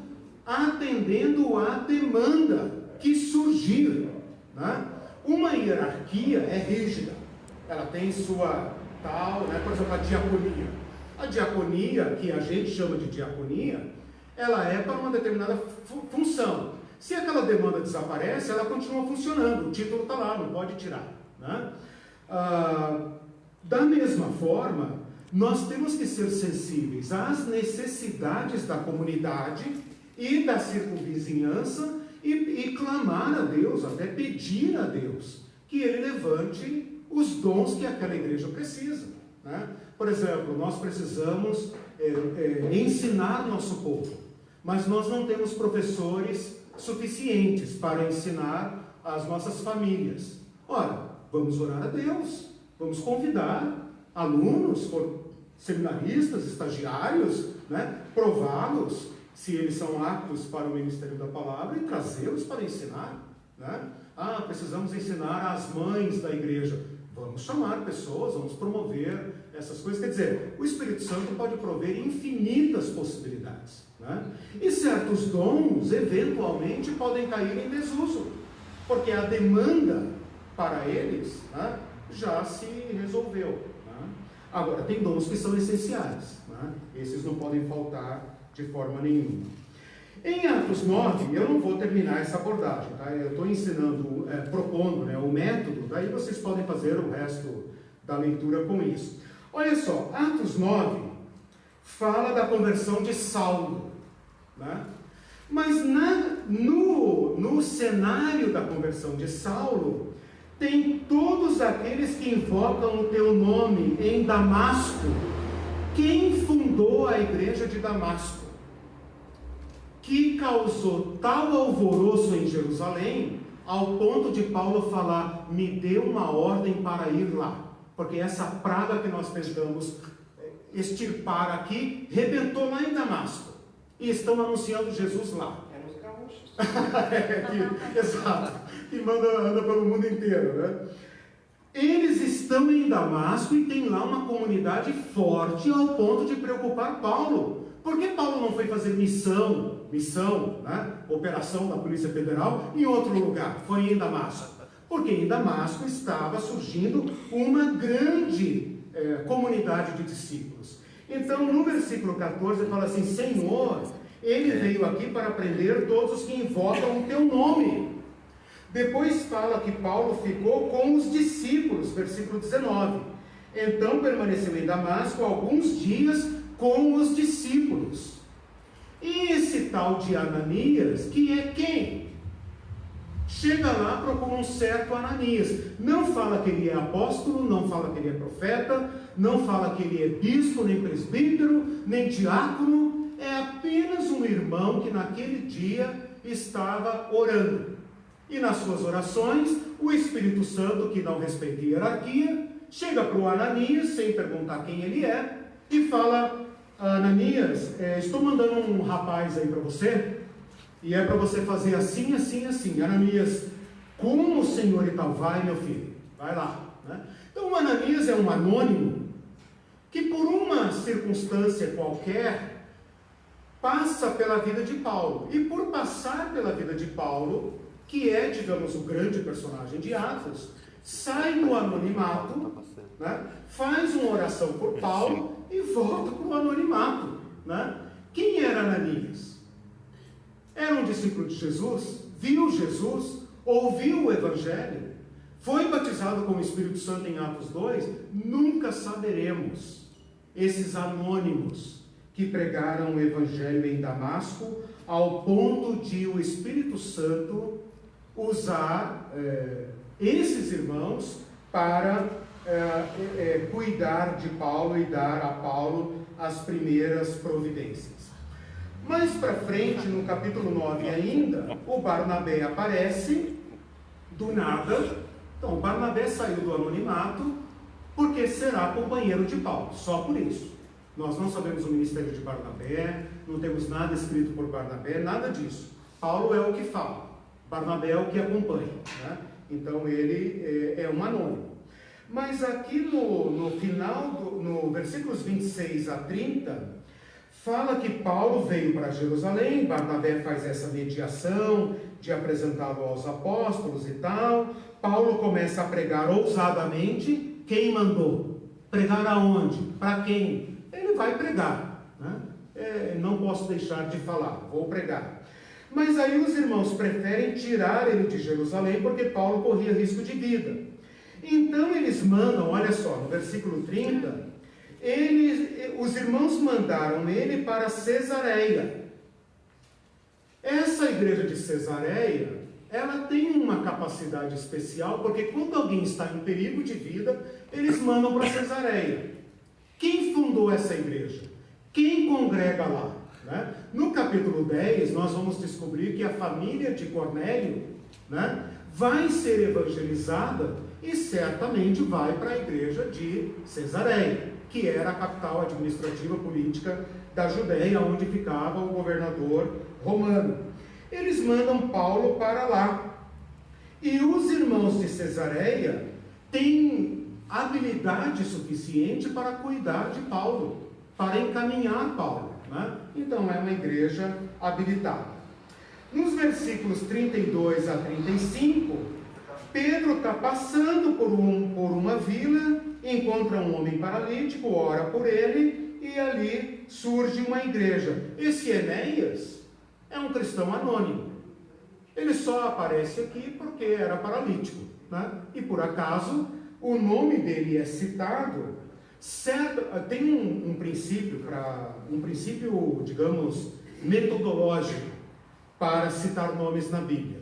atendendo à demanda que surgir, né? Uma hierarquia é rígida, ela tem sua tal, né? Por exemplo, a diaconia. A diaconia, que a gente chama de diaconia, ela é para uma determinada função. Se aquela demanda desaparece, ela continua funcionando, o título está lá, não pode tirar, né? Da mesma forma, nós temos que ser sensíveis às necessidades da comunidade e da circunvizinhança e clamar a Deus, até pedir a Deus que Ele levante os dons que aquela igreja precisa, né? Por exemplo, nós precisamos ensinar nosso povo, mas nós não temos professores suficientes para ensinar as nossas famílias. Ora, vamos orar a Deus, vamos convidar alunos, seminaristas, estagiários, né? Prová-los se eles são aptos para o ministério da palavra e trazê-los para ensinar, né? Precisamos ensinar as mães da igreja. Vamos chamar pessoas, vamos promover essas coisas. Quer dizer, o Espírito Santo pode prover infinitas possibilidades, né? E certos dons, eventualmente, podem cair em desuso, porque a demanda para eles, né, já se resolveu, né? Agora, tem dons que são essenciais, né? Esses não podem faltar de forma nenhuma. Em Atos 9, eu não vou terminar essa abordagem, tá? Eu estou ensinando, propondo, né, o método, daí vocês podem fazer o resto da leitura com isso. Olha só, Atos 9 fala da conversão de Saulo, né? Mas no cenário da conversão de Saulo, tem todos aqueles que invocam o teu nome em Damasco. Quem fundou a igreja de Damasco? Que causou tal alvoroço em Jerusalém, ao ponto de Paulo falar, me dê uma ordem para ir lá, porque essa praga que nós tentamos extirpar aqui, rebentou lá em Damasco, e estão anunciando Jesus lá. É nos gaúchos. Exato, e anda pelo mundo inteiro, né? Eles estão em Damasco e tem lá uma comunidade forte ao ponto de preocupar Paulo. Por que Paulo não foi fazer missão, né? Operação da Polícia Federal em outro lugar? Foi em Damasco. Porque em Damasco estava surgindo uma grande comunidade de discípulos. Então, no versículo 14, fala assim, Senhor, Ele veio aqui para prender todos os que invocam o Teu nome. Depois fala que Paulo ficou com os discípulos, versículo 19. Então permaneceu em Damasco alguns dias com os discípulos. E esse tal de Ananias, que é quem? Chega lá, procura um certo Ananias. Não fala que ele é apóstolo, não fala que ele é profeta, não fala que ele é bispo, nem presbítero, nem diácono. é apenas um irmão que naquele dia estava orando. E nas suas orações, o Espírito Santo, que não respeita a hierarquia, chega para o Ananias, sem perguntar quem ele é, e fala: Ananias, estou mandando um rapaz aí para você, e é para você fazer assim, assim, assim. Ananias, como o Senhor e tal, vai meu filho, vai lá. Né? Então o Ananias é um anônimo, que por uma circunstância qualquer, passa pela vida de Paulo. E por passar pela vida de Paulo, que é, digamos, o grande personagem de Atos, sai do anonimato, né? Faz uma oração por Paulo e volta para o anonimato. Né? Quem era Ananias? Era um discípulo de Jesus, viu Jesus, ouviu o Evangelho, foi batizado com o Espírito Santo em Atos 2, nunca saberemos. Esses anônimos que pregaram o Evangelho em Damasco, ao ponto de o Espírito Santo usar esses irmãos para cuidar de Paulo e dar a Paulo as primeiras providências. Mais para frente, no capítulo 9 ainda, o Barnabé aparece do nada. Então, o Barnabé saiu do anonimato porque será companheiro de Paulo, só por isso. Nós não sabemos o ministério de Barnabé, não temos nada escrito por Barnabé, nada disso. Paulo é o que fala, Barnabé é o que acompanha, né? Então ele é um anônimo. Mas aqui no final, no versículos 26 a 30, fala que Paulo veio para Jerusalém, Barnabé faz essa mediação de apresentá-lo aos apóstolos e tal. Paulo começa a pregar ousadamente. Quem mandou? Pregar aonde? Para quem? Ele vai pregar, né? Não posso deixar de falar, vou pregar. Mas aí os irmãos preferem tirar ele de Jerusalém porque Paulo corria risco de vida. Então eles mandam, olha só, no versículo 30, os irmãos mandaram ele para Cesareia. Essa igreja de Cesareia, ela tem uma capacidade especial, porque quando alguém está em perigo de vida, eles mandam para Cesareia. Quem fundou essa igreja? Quem congrega lá? Né? No capítulo 10, nós vamos descobrir que a família de Cornélio, né, vai ser evangelizada e certamente vai para a igreja de Cesareia, que era a capital administrativa política da Judéia, onde ficava o governador romano. Eles mandam Paulo para lá. E os irmãos de Cesareia têm habilidade suficiente para cuidar de Paulo, para encaminhar Paulo, né? Então é uma igreja habilitada. Nos versículos 32 a 35, Pedro está passando por uma vila, encontra um homem paralítico, ora por ele, e ali surge uma igreja. Esse Enéas é um cristão anônimo. Ele só aparece aqui porque era paralítico, né? E por acaso o nome dele é citado. Tem um princípio, digamos, metodológico para citar nomes na Bíblia.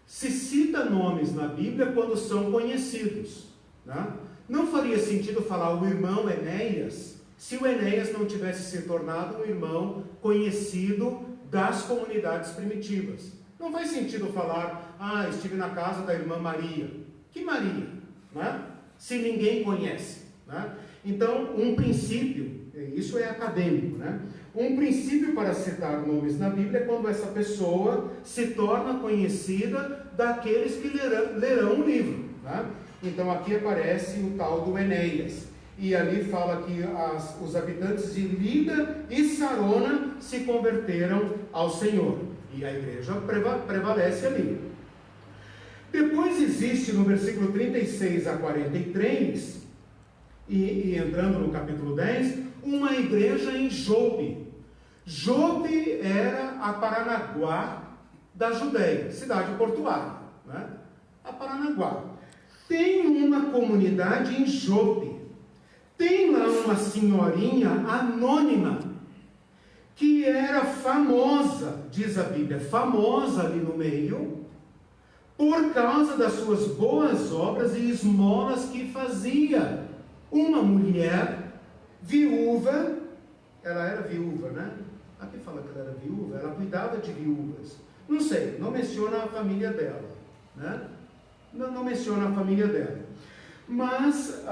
Se cita nomes na Bíblia quando são conhecidos, né? Não faria sentido falar o irmão Enéas se o Enéas não tivesse se tornado um irmão conhecido das comunidades primitivas. Não faz sentido falar, estive na casa da irmã Maria. Que Maria? Né? Se ninguém conhece. Né? Então, um princípio, isso é acadêmico, né? Um princípio para citar nomes na Bíblia é quando essa pessoa se torna conhecida daqueles que lerão o livro. Né? Então, aqui aparece o tal do Enéas. E ali fala que os habitantes de Lida e Sarona se converteram ao Senhor. E a igreja prevalece ali. Depois existe no versículo 36 a 43, e entrando no capítulo 10, uma igreja em Jope. Jope era a Paranaguá da Judéia, cidade portuária, né? A Paranaguá. Tem uma comunidade em Jope. Tem lá uma senhorinha anônima, que era famosa, diz a Bíblia, famosa ali no meio, por causa das suas boas obras e esmolas que fazia. Uma mulher viúva, ela era viúva, né? Aqui fala que ela era viúva, ela cuidava de viúvas. Não sei, não menciona a família dela, né? Não menciona a família dela. Mas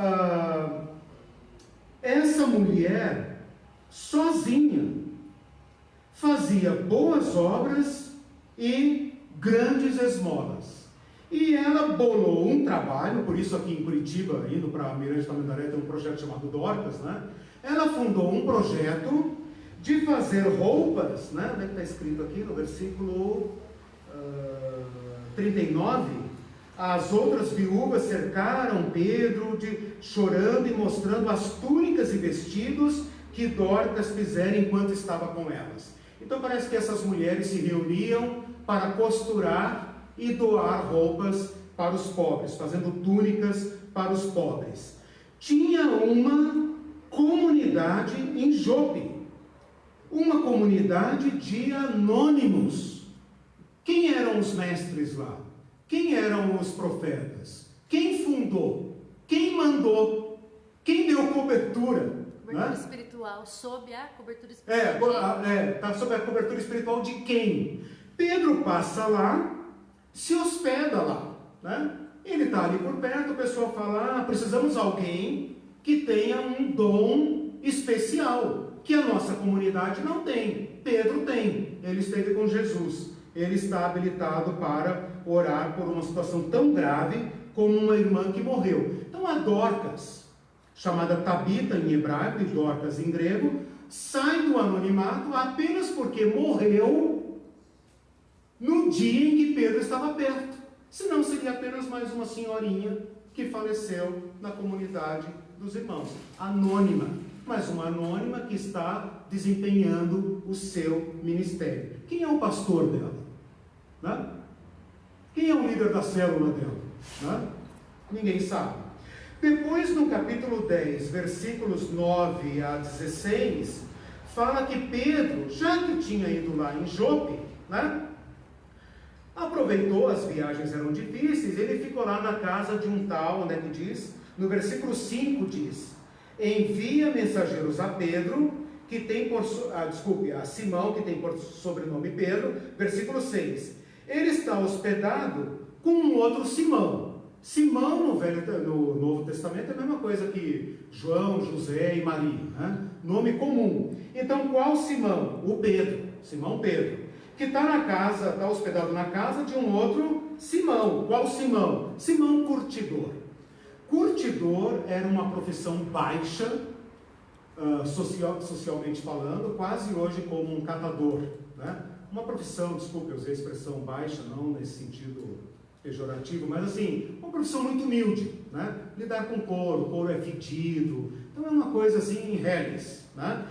essa mulher, sozinha, fazia boas obras e grandes esmolas. E ela bolou um trabalho, por isso aqui em Curitiba, indo para Mirante Tamandaré, tem um projeto chamado Dorcas, né? Ela fundou um projeto de fazer roupas, né? Onde é que está escrito aqui no versículo 39? As outras viúvas cercaram Pedro, chorando e mostrando as túnicas e vestidos que Dorcas fizera enquanto estava com elas. Então parece que essas mulheres se reuniam para costurar e doar roupas para os pobres, fazendo túnicas para os pobres. Tinha uma comunidade em Jope, uma comunidade de anônimos. Quem eram os mestres lá? Quem eram os profetas? Quem fundou? Quem mandou? Quem deu cobertura? Cobertura espiritual, sob a cobertura espiritual. Está sob a cobertura espiritual de quem? Pedro passa lá, se hospeda lá, né? Ele está ali por perto, o pessoal fala, precisamos de alguém que tenha um dom especial, que a nossa comunidade não tem. Pedro tem, ele esteve com Jesus, ele está habilitado para orar por uma situação tão grave como uma irmã que morreu. Então a Dorcas, chamada Tabita em hebraico e Dorcas em grego, sai do anonimato apenas porque morreu no dia em que Pedro estava perto. Senão seria apenas mais uma senhorinha que faleceu na comunidade dos irmãos. Anônima, mas uma anônima que está desempenhando o seu ministério. Quem é o pastor dela? Né? Quem é o líder da célula dela? Né? Ninguém sabe. Depois, no capítulo 10, versículos 9 a 16, fala que Pedro, já que tinha ido lá em Jope, né? Aproveitou, as viagens eram difíceis, ele ficou lá na casa de um tal, onde é que diz? No versículo 5 diz, envia mensageiros a Pedro, que tem por, a Simão, que tem por sobrenome Pedro, versículo 6, ele está hospedado com um outro Simão. Simão no Novo Testamento é a mesma coisa que João, José e Maria, né? Nome comum. Então qual Simão? O Pedro, Simão Pedro, que está hospedado na casa de um outro Simão. Qual Simão? Simão Curtidor. Curtidor era uma profissão baixa, socialmente falando, quase hoje como um catador, né? Uma profissão, desculpe, eu usei a expressão baixa, não nesse sentido pejorativo, mas assim, uma profissão muito humilde, né? Lidar com couro é fedido, então é uma coisa assim, reles, né?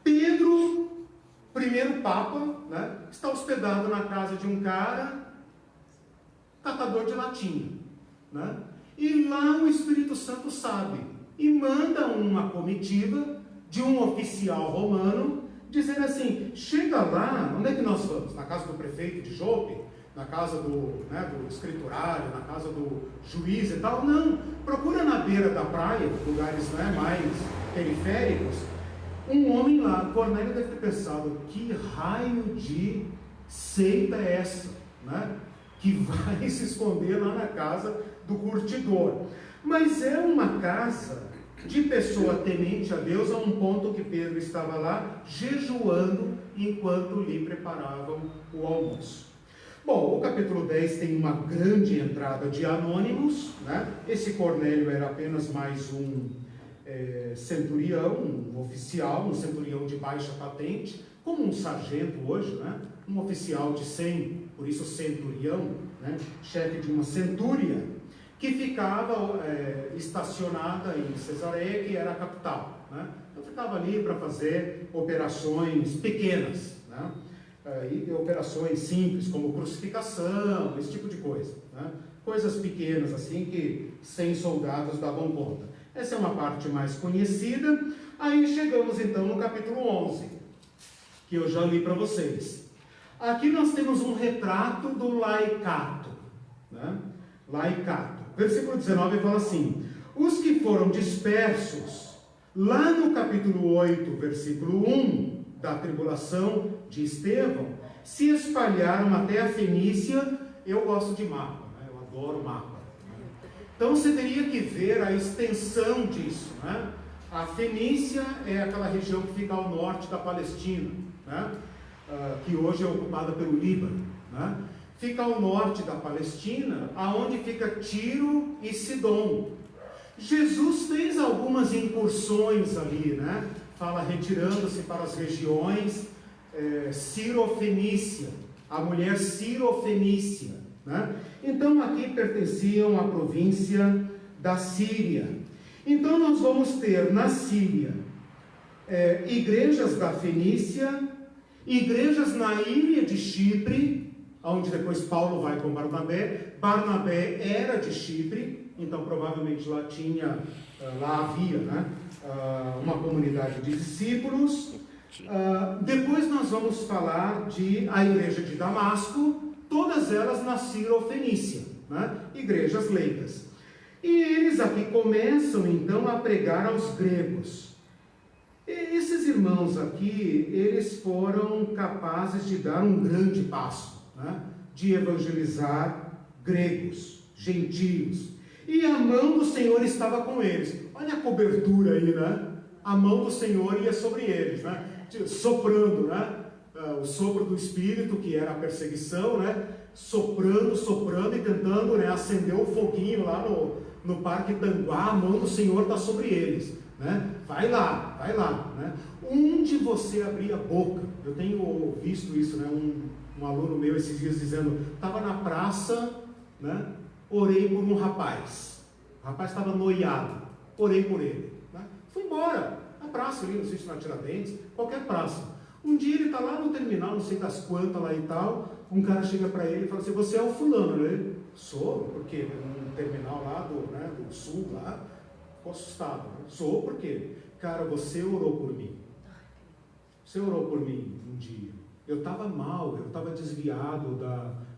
Pedro, primeiro Papa, né? Está hospedado na casa de um cara, catador de latinha, né? E lá o Espírito Santo sabe, e manda uma comitiva de um oficial romano, dizendo assim, chega lá, onde é que nós vamos? Na casa do prefeito de Jope? Na casa do escriturário, na casa do juiz e tal? Não, procura na beira da praia, lugares, né, mais periféricos, um homem lá. Cornélio deve ter pensado, que raio de seita é essa, né, que vai se esconder lá na casa do curtidor? Mas é uma casa de pessoa temente a Deus, a um ponto que Pedro estava lá jejuando enquanto lhe preparavam o almoço. Bom, o capítulo 10 tem uma grande entrada de anônimos, né? Esse Cornélio era apenas mais um centurião, um oficial, um centurião de baixa patente, como um sargento hoje, né? Um oficial de 100, por isso centurião, né? Chefe de uma centúria, que ficava estacionada em Cesareia, que era a capital, né? Então ficava ali para fazer operações pequenas, né? E operações simples, como crucificação, esse tipo de coisa, né? Coisas pequenas assim que 100 soldados davam conta. Essa é uma parte mais conhecida. Aí chegamos então no capítulo 11, que eu já li para vocês. Aqui nós temos um retrato do laicato, né? Laicato. Versículo 19 fala assim, os que foram dispersos, lá no capítulo 8, versículo 1, da tribulação de Estevão, se espalharam até a Fenícia. Eu gosto de mapa, né? Eu adoro mapa. Então você teria que ver a extensão disso, né? A Fenícia é aquela região que fica ao norte da Palestina, né? Que hoje é ocupada pelo Líbano, né? Fica ao norte da Palestina, aonde fica Tiro e Sidom. Jesus fez algumas incursões ali, né? Fala retirando-se para as regiões Ciro-Fenícia, a mulher Ciro-Fenícia, né? Então aqui pertenciam à província da Síria. Então nós vamos ter na Síria igrejas da Fenícia, igrejas na ilha de Chipre, onde depois Paulo vai com Barnabé. Barnabé era de Chipre, então provavelmente lá havia, né, uma comunidade de discípulos. Depois nós vamos falar a igreja de Damasco, todas elas na Ciro-Fenícia, né, igrejas leigas. E eles aqui começam então a pregar aos gregos. E esses irmãos aqui, eles foram capazes de dar um grande passo, né, de evangelizar gregos, gentios. E a mão do Senhor estava com eles. Olha a cobertura aí, né? A mão do Senhor ia sobre eles, né? Soprando, né? O sopro do Espírito, que era a perseguição, né? Soprando e tentando, né, acender o foguinho lá no Parque Tanguá. A mão do Senhor está sobre eles, né? Vai lá, né? Onde você abrir a boca. Eu tenho visto isso, né? Um aluno meu esses dias dizendo, estava na praça, né? Orei por um rapaz. O rapaz estava noiado, orei por ele, né? Fui embora, na praça ali, não sei se na Tiradentes, qualquer praça. Um dia ele está lá no terminal, não sei das quantas lá e tal, um cara chega para ele e fala assim, você é o fulano, né? Sou, porque no terminal lá do sul, lá, ficou assustado, né? Sou, por quê? Cara, você orou por mim. Você orou por mim um dia. Eu estava mal, eu estava desviado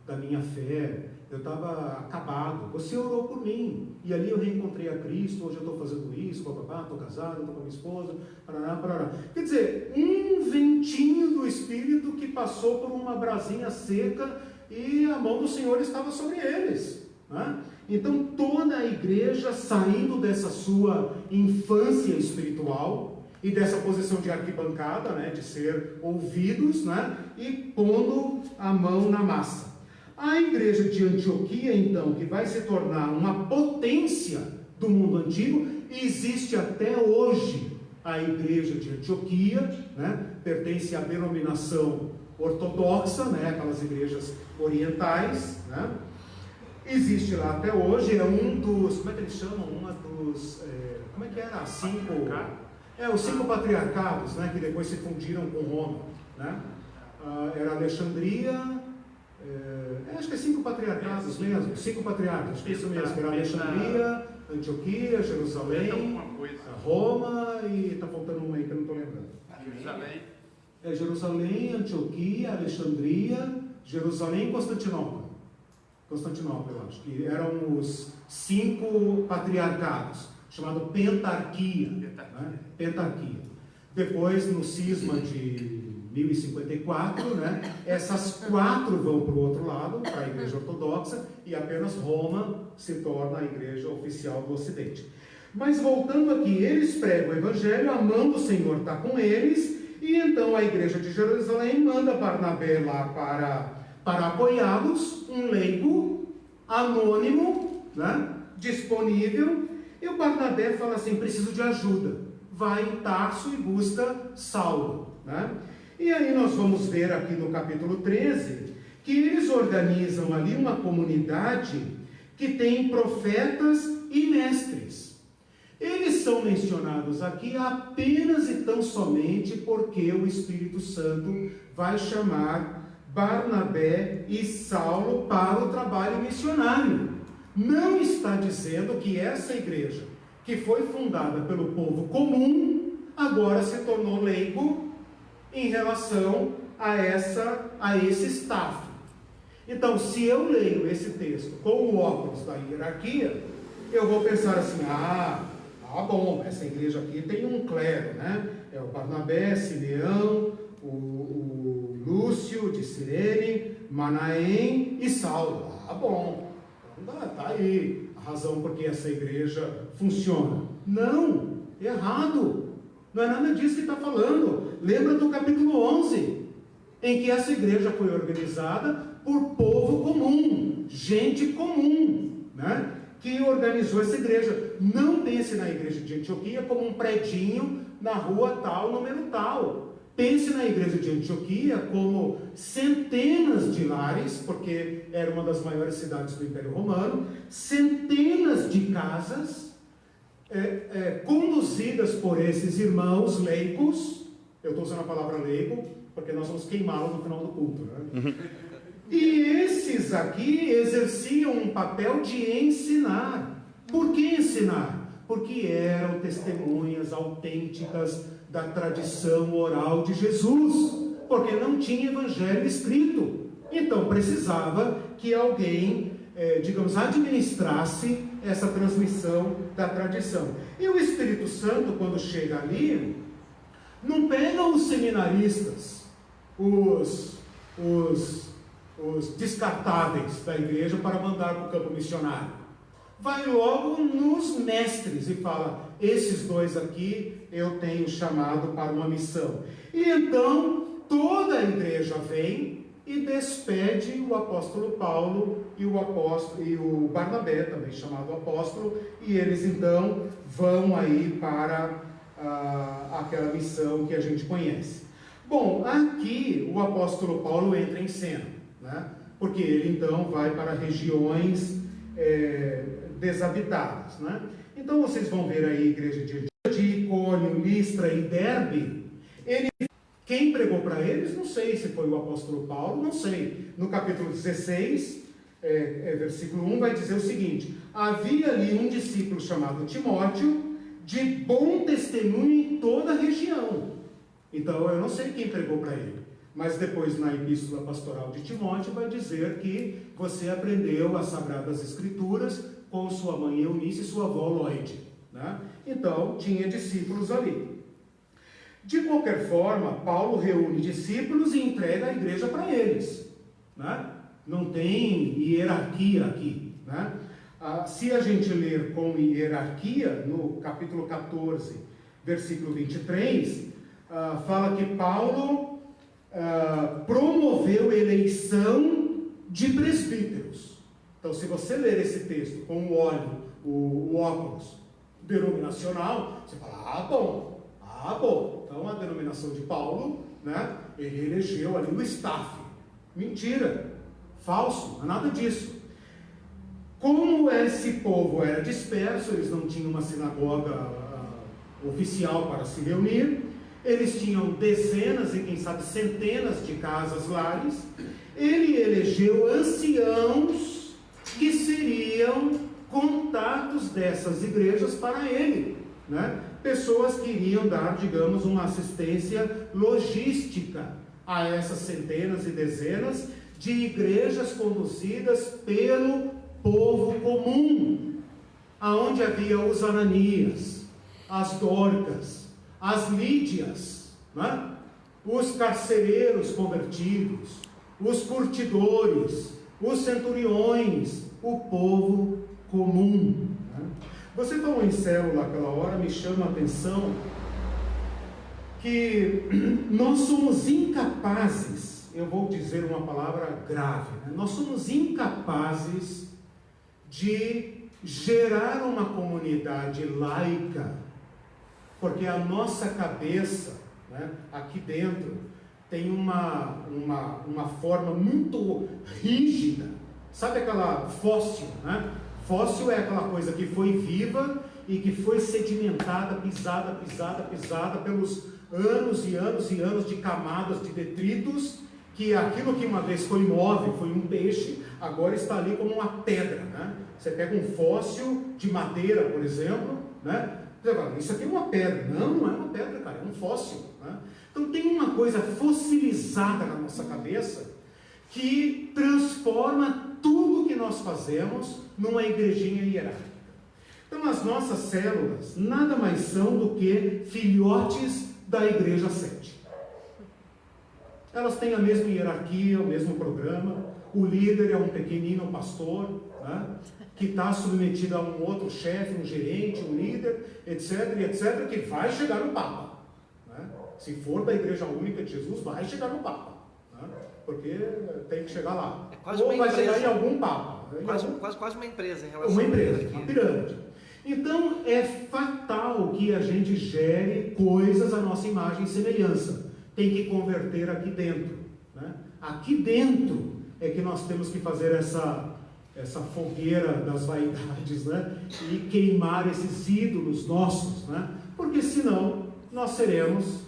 da minha fé, eu estava acabado. Você orou por mim. E ali eu reencontrei a Cristo, hoje eu estou fazendo isso, papapá, estou casado, estou com a minha esposa, parará. Quer dizer, um ventinho do Espírito que passou por uma brasinha seca e a mão do Senhor estava sobre eles, né? Então toda a igreja saindo dessa sua infância espiritual e dessa posição de arquibancada, né, de ser ouvidos, né, e pondo a mão na massa. A igreja de Antioquia, então, que vai se tornar uma potência do mundo antigo, existe até hoje a igreja de Antioquia, né, pertence à denominação ortodoxa, né, aquelas igrejas orientais, né, existe lá até hoje, é um dos, como é que eles chamam? Como é que era? Os 5 patriarcados, né, que depois se fundiram com Roma, né? Era Alexandria, acho que é 5 patriarcados mesmo, 5 patriarcas, acho que é isso mesmo, era Alexandria, Antioquia, Jerusalém, Roma e está faltando uma aí que eu não estou lembrando. Jerusalém, Antioquia, Alexandria, Jerusalém e Constantinopla, eu acho, que eram os 5 patriarcados, chamado Pentarquia, né? Pentarquia. Depois, no cisma de 1054, né, essas 4 vão para o outro lado, para a igreja ortodoxa, e apenas Roma se torna a igreja oficial do Ocidente. Mas voltando aqui, eles pregam o evangelho, a mão do Senhor está com eles, e então a igreja de Jerusalém manda Barnabé lá para apoiá-los, um leigo anônimo, né, disponível, e o Barnabé fala assim, preciso de ajuda, vai em Tarso e busca Saulo, né? E aí nós vamos ver aqui no capítulo 13, que eles organizam ali uma comunidade que tem profetas e mestres. Eles são mencionados aqui apenas e tão somente porque o Espírito Santo vai chamar Barnabé e Saulo para o trabalho missionário. Não está dizendo que essa igreja, que foi fundada pelo povo comum, agora se tornou leigo em relação a esse staff. Então, se eu leio esse texto com o óculos da hierarquia, eu vou pensar assim, bom, essa igreja aqui tem um clero, né? É o Barnabé, Simeão, o Lúcio de Cirene, Manaém e Saulo. Ah, bom, então tá aí a razão por que essa igreja funciona. Não, errado, não é nada disso que está falando. Lembra do capítulo 11, em que essa igreja foi organizada por povo comum, gente comum, né? Que organizou essa igreja. Não pense na igreja de Antioquia como um predinho na rua tal, número tal. Pense na igreja de Antioquia como centenas de lares, porque era uma das maiores cidades do Império Romano, centenas de casas conduzidas por esses irmãos leigos. Eu estou usando a palavra leigo, porque nós vamos queimá-lo no final do culto, né? E esses aqui exerciam um papel de ensinar. Por que ensinar? Porque eram testemunhas autênticas da tradição oral de Jesus, porque não tinha evangelho escrito. Então precisava que alguém, administrasse essa transmissão da tradição. E o Espírito Santo, quando chega ali, não pega os seminaristas, os descartáveis da igreja para mandar para o campo missionário. Vai logo nos mestres e fala: esses dois aqui eu tenho chamado para uma missão. E então toda a igreja vem e despede o apóstolo Paulo e o Barnabé, também chamado apóstolo, e eles então vão aí para aquela missão que a gente conhece. Bom, aqui o apóstolo Paulo entra em cena, né? Porque ele então vai para regiões desabitadas, né? Então vocês vão ver aí a igreja de Icônio, Listra e Derbe. Quem pregou para eles, não sei se foi o apóstolo Paulo, não sei. No capítulo 16, versículo 1, vai dizer o seguinte: havia ali um discípulo chamado Timóteo, de bom testemunho em toda a região. Então eu não sei quem pregou para ele, mas depois na epístola pastoral de Timóteo vai dizer que você aprendeu as Sagradas Escrituras com sua mãe Eunice e sua avó Lloyd, né? Então tinha discípulos ali. De qualquer forma, Paulo reúne discípulos e entrega a igreja para eles, né? Não tem hierarquia aqui, né? Se a gente ler com hierarquia, no capítulo 14, versículo 23, fala que Paulo promoveu eleição de presbíteros. Então, se você ler esse texto com o óculos denominacional, você fala: bom. Então, a denominação de Paulo, né, ele elegeu ali o staff. Mentira, falso, não é nada disso. Como esse povo era disperso, eles não tinham uma sinagoga oficial para se reunir, eles tinham dezenas e quem sabe centenas de casas lares. Ele elegeu anciãos que seriam contatos dessas igrejas para ele, né? Pessoas que iriam dar, digamos, uma assistência logística a essas centenas e dezenas de igrejas conduzidas pelo povo comum, aonde havia os Ananias, as Dorcas, as Lídias, né? Os carcereiros convertidos, os curtidores, os centuriões, o povo comum, né? Você falou em célula aquela hora, me chama a atenção que nós somos incapazes, eu vou dizer uma palavra grave, né? Nós somos incapazes de gerar uma comunidade laica, porque a nossa cabeça, né, aqui dentro, tem uma forma muito rígida. Sabe aquela fóssil, né? Fóssil é aquela coisa que foi viva e que foi sedimentada, pisada pelos anos e anos e anos de camadas de detritos, que aquilo que uma vez foi imóvel, foi um peixe, agora está ali como uma pedra, né? Você pega um fóssil de madeira, por exemplo, né? Você fala: isso aqui é uma pedra. Não, não é uma pedra, cara, é um fóssil, né? Então tem uma coisa fossilizada na nossa cabeça que transforma tudo que nós fazemos numa igrejinha hierárquica. Então as nossas células nada mais são do que filhotes da igreja sede. elas têm a mesma hierarquia, o mesmo programa, o líder é um pequenino pastor, né, que está submetido a um outro chefe, um gerente, um líder, etc., que vai chegar no Papa. Né? Se for da Igreja Única de Jesus, vai chegar no Papa. Né? Porque tem que chegar lá. Ou vai chegar em algum Papa. Quase uma empresa em relação uma empresa, uma pirâmide. Então, é fatal que a gente gere coisas à nossa imagem e semelhança. Tem que converter aqui dentro. Né? Aqui dentro é que nós temos que fazer essa fogueira das vaidades, né? E queimar esses ídolos nossos, né? Porque senão nós seremos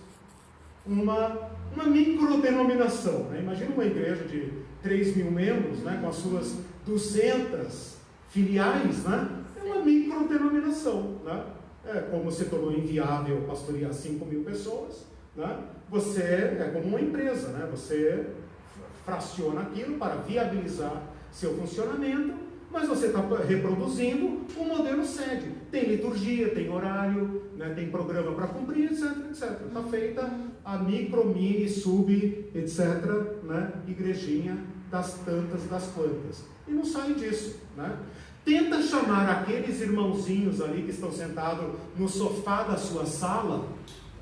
uma microdenominação, né? Imagina uma igreja de 3.000 membros, né? Com as suas 200 filiais, né? É uma microdenominação, né? É como se tornou inviável pastorear 5.000 pessoas, né? Você é como uma empresa, né? Você fraciona aquilo para viabilizar seu funcionamento, mas você está reproduzindo o modelo sede. Tem liturgia, tem horário, né, tem programa para cumprir, etc. Está feita a micro, mini, sub, etc. Né, igrejinha das tantas, das quantas. E não sai disso. Né? Tenta chamar aqueles irmãozinhos ali que estão sentados no sofá da sua sala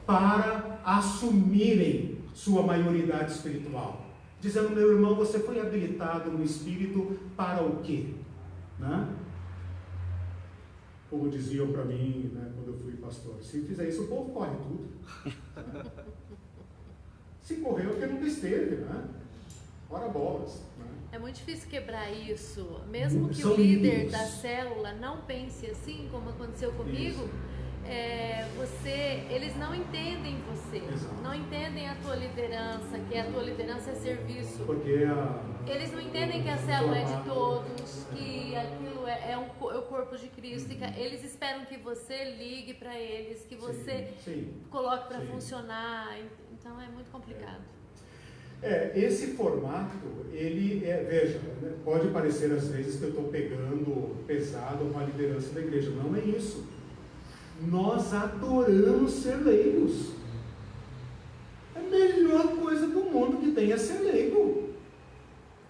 para assumirem sua maioridade espiritual. Dizendo, meu irmão, você foi habilitado no Espírito para o quê? Né? Como diziam para mim, né, quando eu fui pastor, se fizer isso, o povo corre tudo. Né? Se correu, porque nunca esteve, né? Ora bolas. Né? É muito difícil quebrar isso, mesmo que São o líder ídolos. da célula não pense assim, como aconteceu comigo. Isso. Eles não entendem você, Exato. não entendem a tua liderança, que a tua liderança é serviço. Porque Eles não entendem que a célula é de todos, que aquilo é o corpo de Cristo. Eles esperam que você ligue para eles, que você coloque para funcionar. Então é muito complicado. Esse formato, ele veja, né, pode parecer às vezes que eu estou pegando pesado uma liderança da igreja. Não é isso. Nós adoramos ser leigos. A melhor coisa do mundo que tem é ser leigo.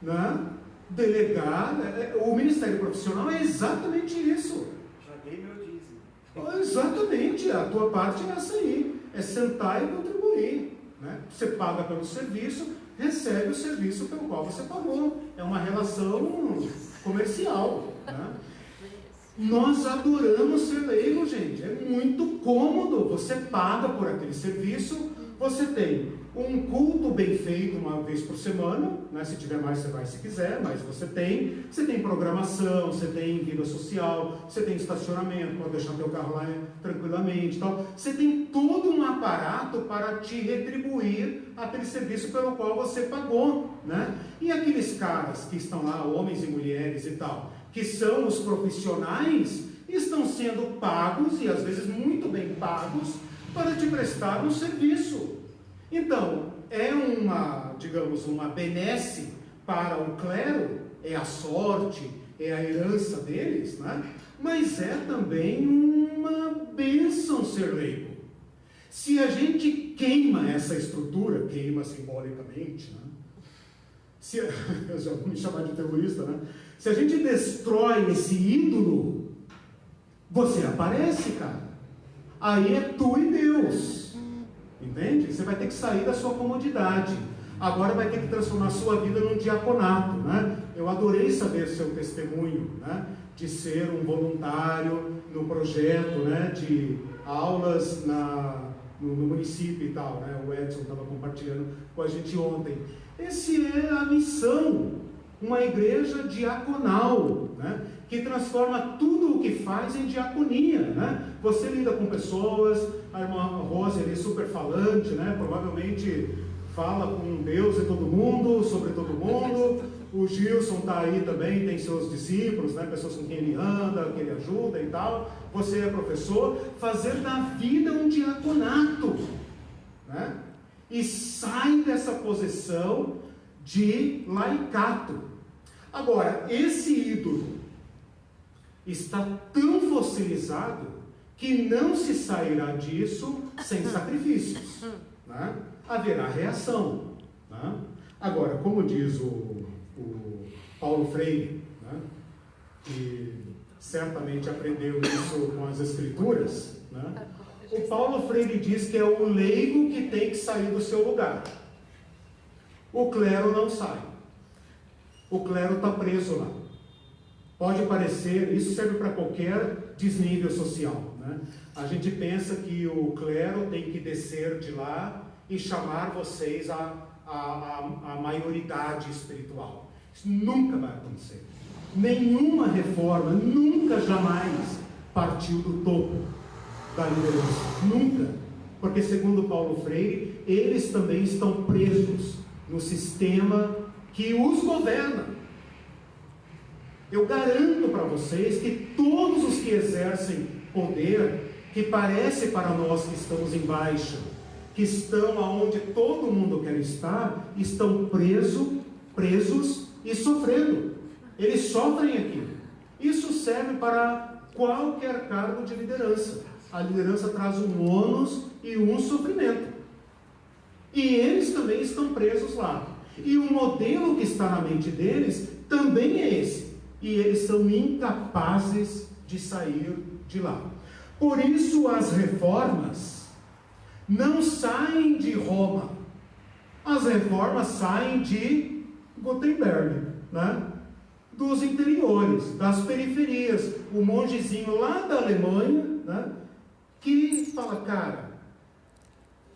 Né? Delegar, o ministério profissional é exatamente isso. Já dei meu dízimo. Exatamente, a tua parte é essa aí. É sentar e contribuir. Né? Você paga pelo serviço, recebe o serviço pelo qual você pagou. É uma relação comercial. Né? Nós adoramos ser leigo, gente. É muito cômodo. Você paga por aquele serviço. Você tem um culto bem feito uma vez por semana, né? Se tiver mais, você vai se quiser, mas você tem programação, você tem vida social, você tem estacionamento, pode deixar teu carro lá tranquilamente, tal. Você tem todo um aparato para te retribuir aquele serviço pelo qual você pagou, né? E aqueles caras que estão lá, homens e mulheres e tal, que são os profissionais, estão sendo pagos, e às vezes muito bem pagos, para te prestar um serviço. Então, é uma benesse para o clero, é a sorte, é a herança deles, né? Mas é também uma bênção ser leigo. Se a gente queima essa estrutura, queima simbolicamente, né? Eu já vou me chamar de terrorista, né? Se a gente destrói esse ídolo, você aparece, cara. Aí é tu e Deus. Entende? Você vai ter que sair da sua comodidade. Agora vai ter que transformar a sua vida num diaconato, né? Eu adorei saber seu testemunho, né? De ser um voluntário no projeto, né? De aulas no município e tal, né? O Edson estava compartilhando com a gente ontem. Essa é a missão, uma igreja diaconal, né? Que transforma tudo o que faz em diaconia, né? Você lida com pessoas, a irmã Rose ali super falante, né? Provavelmente fala com Deus e todo mundo, sobre todo mundo. O Gilson está aí também, tem seus discípulos, né? Pessoas com quem ele anda, que ele ajuda e tal. Você é professor, fazer da vida um diaconato, né? E sai dessa posição de laicato. Agora, esse ídolo está tão fossilizado que não se sairá disso sem sacrifícios, né? Haverá reação, né? Né? Agora, como diz o Paulo Freire, né, que certamente aprendeu isso com as Escrituras, né, o Paulo Freire diz que é o leigo que tem que sair do seu lugar. O clero não sai. O clero está preso lá. Pode parecer, isso serve para qualquer desnível social, né? A gente pensa que o clero tem que descer de lá e chamar vocês à maioridade espiritual. Isso nunca vai acontecer. Nenhuma reforma, nunca, jamais partiu do topo da liderança. Nunca. Porque, segundo Paulo Freire, eles também estão presos no sistema que os governa. Eu garanto para vocês que todos os que exercem poder, que parece para nós que estamos em baixa, que estão aonde todo mundo quer estar, estão presos e sofrendo. Eles sofrem aqui. Isso serve para qualquer cargo de liderança. A liderança traz um ônus e um sofrimento. E eles também estão presos lá. E o modelo que está na mente deles também é esse. E eles são incapazes de sair de lá. Por isso as reformas não saem de Roma. As reformas saem de Gutenberg, né? Dos interiores, das periferias. O mongezinho lá da Alemanha, né? Que fala, cara,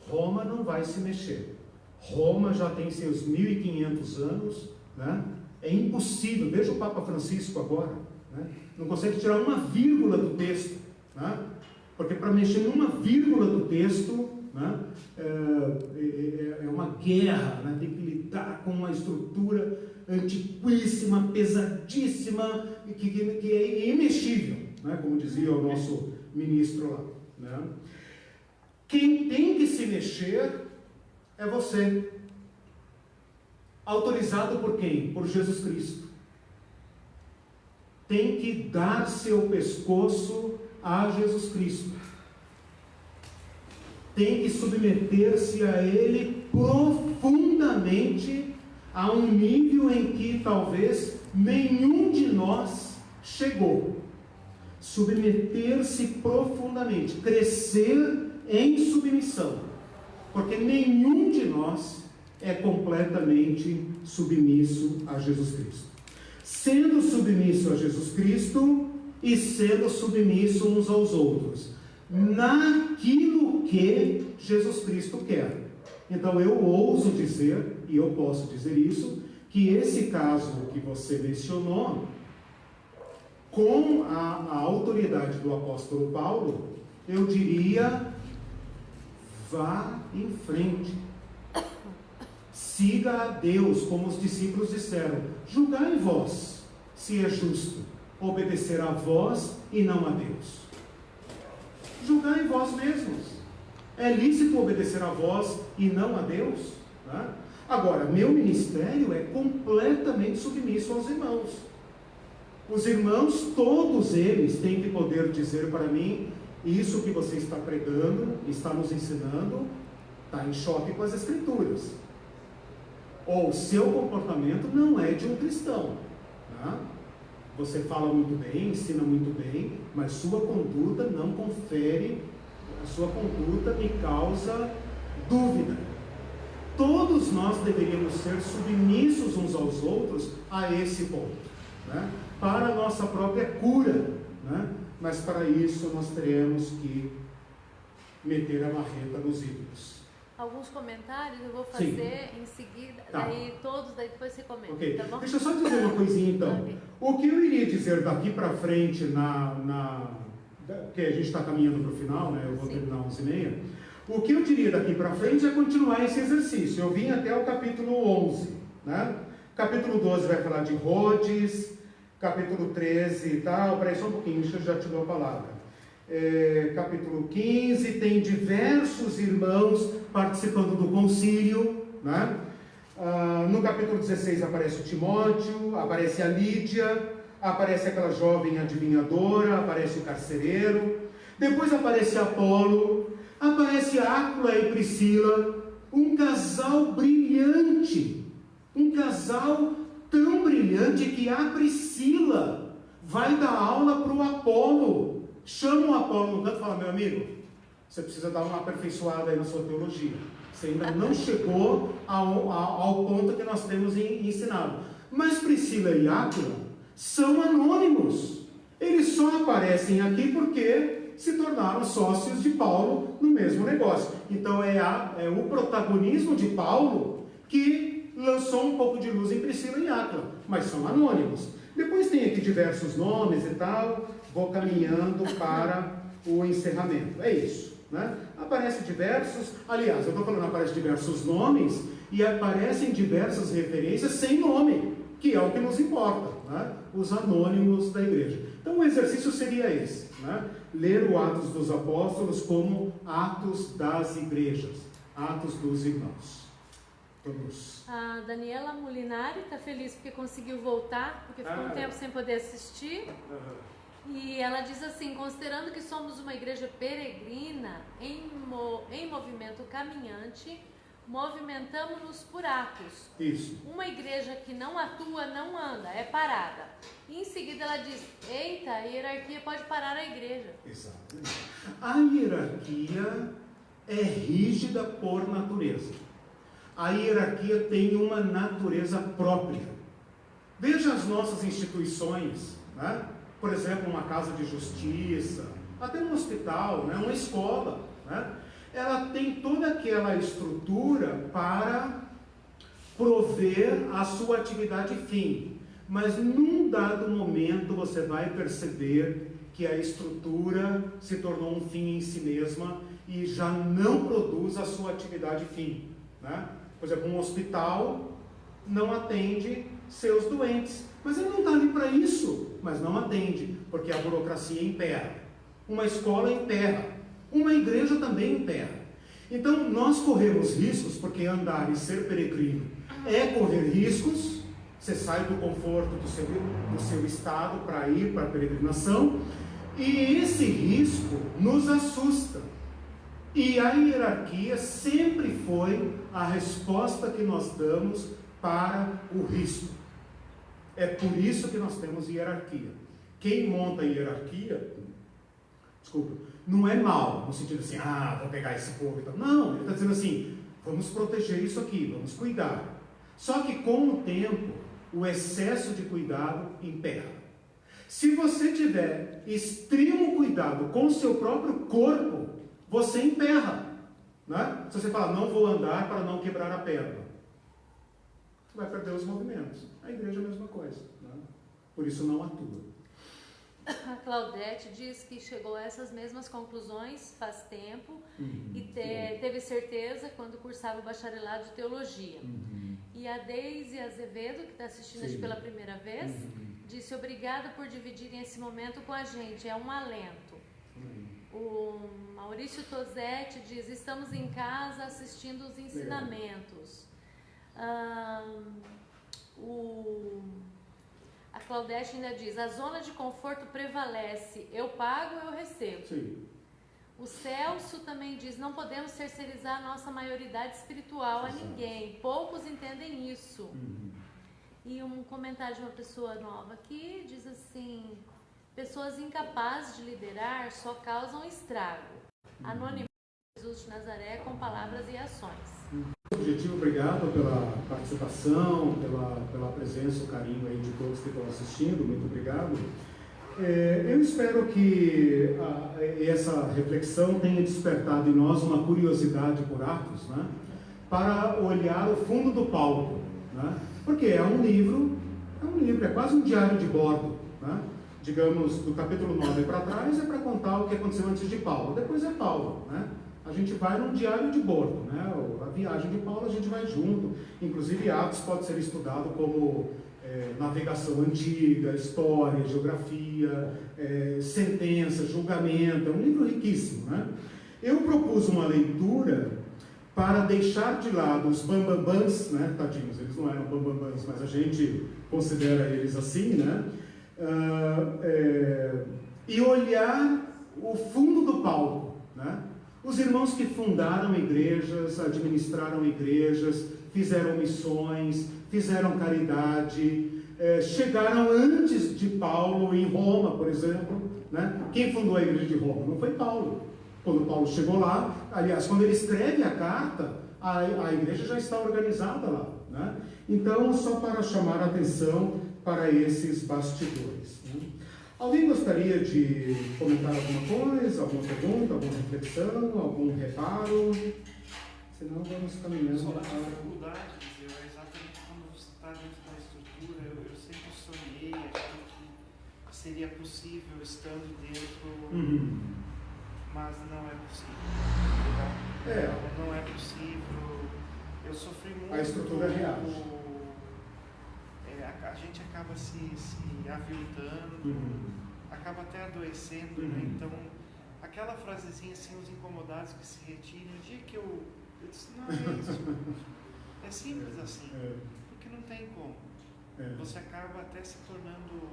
Roma não vai se mexer. Roma já tem seus 1500 anos, né? É impossível. Veja o Papa Francisco agora, né? Não consegue tirar uma vírgula do texto, né? Porque para mexer numa vírgula do texto, né? É uma guerra, né? Tem que lidar com uma estrutura antiquíssima, pesadíssima, que é imexível, né? Como dizia o nosso ministro lá, né? Quem tem que se mexer é você. Autorizado por quem? Por Jesus Cristo. Tem que dar seu pescoço a Jesus Cristo. Tem que submeter-se a Ele profundamente, a um nível em que talvez nenhum de nós chegou. Submeter-se profundamente, crescer em submissão, porque nenhum de nós é completamente submisso a Jesus Cristo. Sendo submisso a Jesus Cristo e sendo submisso uns aos outros, naquilo que Jesus Cristo quer. Então eu ouso dizer, e eu posso dizer isso, que esse caso que você mencionou, com a autoridade do apóstolo Paulo, eu diria, vá em frente. Siga a Deus, como os discípulos disseram, julgai vós, se é justo, obedecer a vós e não a Deus. Julgai vós mesmos. É lícito obedecer a vós e não a Deus? Né? Agora, meu ministério é completamente submisso aos irmãos. Os irmãos, todos eles, têm que poder dizer para mim, isso que você está pregando, está nos ensinando, está em choque com as Escrituras. Ou seu comportamento não é de um cristão. Tá? Você fala muito bem, ensina muito bem, mas sua conduta não confere, a sua conduta me causa dúvida. Todos nós deveríamos ser submissos uns aos outros a esse ponto, né? Para a nossa própria cura, né? Mas para isso nós teremos que meter a marreta nos ídolos. Alguns comentários eu vou fazer em seguida, tá. Daí depois você comenta, okay. Tá bom? Deixa eu só dizer uma coisinha então. Okay. O que eu iria dizer daqui para frente, porque a gente está caminhando para o final, né? Eu vou terminar 11h30. O que eu diria daqui para frente é continuar esse exercício. Eu vim até o capítulo 11, né? Capítulo 12 vai falar de Rhodes, capítulo 13 e tal, peraí só um pouquinho, deixa eu já te dou a palavra. Capítulo 15, tem diversos irmãos participando do concílio, né? No capítulo 16 aparece o Timóteo, aparece a Lídia, aparece aquela jovem adivinhadora, aparece o carcereiro, depois aparece Apolo, aparece Áquila e Priscila, um casal brilhante, um casal tão brilhante que a Priscila vai dar aula para o Apolo. Chama o Apolo no canto e fala: meu amigo, você precisa dar uma aperfeiçoada aí na sua teologia. Você ainda não chegou ao ponto que nós temos ensinado. Mas Priscila e Áquila são anônimos. Eles só aparecem aqui porque se tornaram sócios de Paulo no mesmo negócio. Então é o protagonismo de Paulo que lançou um pouco de luz em Priscila e Áquila, mas são anônimos. Depois tem aqui diversos nomes e tal, vou caminhando para o encerramento. É isso, né? Aparecem diversos, aliás, eu estou falando, aparecem diversos nomes e aparecem diversas referências sem nome, que é o que nos importa, né? Os anônimos da igreja. Então o exercício seria esse, né? Ler o Atos dos Apóstolos como Atos das Igrejas, Atos dos Irmãos. Vamos. A Daniela Molinari está feliz porque conseguiu voltar, porque ficou um tempo sem poder assistir. E ela diz assim: considerando que somos uma igreja peregrina em movimento caminhante, movimentamos-nos por atos. Isso. Uma igreja que não atua não anda, é parada. E em seguida ela diz: eita, a hierarquia pode parar a igreja. Exatamente. A hierarquia é rígida por natureza. A hierarquia tem uma natureza própria. Veja as nossas instituições, né? Por exemplo, uma casa de justiça, até um hospital, né? Uma escola, né? Ela tem toda aquela estrutura para prover a sua atividade fim, mas num dado momento você vai perceber que a estrutura se tornou um fim em si mesma e já não produz a sua atividade fim, né? Por exemplo, um hospital não atende seus doentes, mas ele não está ali para isso, mas não atende, porque a burocracia emperra. Uma escola emperra, uma igreja também emperra. Então nós corremos riscos, porque andar e ser peregrino é correr riscos. Você sai do conforto do seu estado para ir para a peregrinação, e esse risco nos assusta. E a hierarquia sempre foi a resposta que nós damos para o risco. É por isso que nós temos hierarquia. Quem monta a hierarquia, não é mal, no sentido assim, vou pegar esse povo e tal. Não, ele está dizendo assim, vamos proteger isso aqui, vamos cuidar. Só que com o tempo, o excesso de cuidado emperra. Se você tiver extremo cuidado com o seu próprio corpo, você emperra, né? Se você falar, não vou andar para não quebrar a perna, você vai perder os movimentos. A igreja é a mesma coisa, né? Por isso não atua. A Claudete diz que chegou a essas mesmas conclusões faz tempo e teve certeza quando cursava o bacharelado de teologia. E a Deise Azevedo, que está assistindo hoje pela primeira vez, disse: obrigada por dividirem esse momento com a gente, é um alento. O Maurício Tosetti diz: estamos em casa assistindo os ensinamentos. A Claudete ainda diz: a zona de conforto prevalece, eu pago, eu recebo. Sim. O Celso também diz: não podemos terceirizar a nossa maioridade espiritual a ninguém, poucos entendem isso. E um comentário de uma pessoa nova aqui diz assim: pessoas incapazes de liderar só causam estrago. Anônimo Jesus de Nazaré com palavras e ações. Objetivo, obrigado pela participação, pela presença, o carinho aí de todos que estão assistindo, muito obrigado. Eu espero que essa reflexão tenha despertado em nós uma curiosidade por Atos, né? Para olhar o fundo do palco, né? Porque é um livro, é quase um diário de bordo, né? Digamos, do capítulo 9 para trás é para contar o que aconteceu antes de Paulo, depois é Paulo, né? A gente vai num diário de bordo, né? A viagem de Paulo a gente vai junto. Inclusive Atos pode ser estudado como navegação antiga, história, geografia, sentença, julgamento. É um livro riquíssimo, né? Eu propus uma leitura para deixar de lado os bambambãs, né? Tadinhos, eles não eram bambambãs, mas a gente considera eles assim, né? E olhar o fundo do palco, né? Os irmãos que fundaram igrejas, administraram igrejas, fizeram missões, fizeram caridade, chegaram antes de Paulo em Roma, por exemplo, né? Quem fundou a igreja de Roma? Não foi Paulo. Quando Paulo chegou lá, aliás, quando ele escreve a carta, a igreja já está organizada lá, né? Então, só para chamar a atenção para esses bastidores, né? Alguém gostaria de comentar alguma coisa, alguma pergunta, alguma reflexão, algum reparo? Senão vamos caminhando. Só a dificuldade, é exatamente quando você está dentro da estrutura. Eu sempre sonhei, achei que seria possível estando dentro, mas não é possível. Não é possível. Eu sofri muito. A estrutura reage. A gente acaba se aviltando, acaba até adoecendo, né? Então, aquela frasezinha assim, os incomodados que se retiram, o dia que eu disse, não é isso, é simples assim, porque não tem como. Você acaba até se tornando,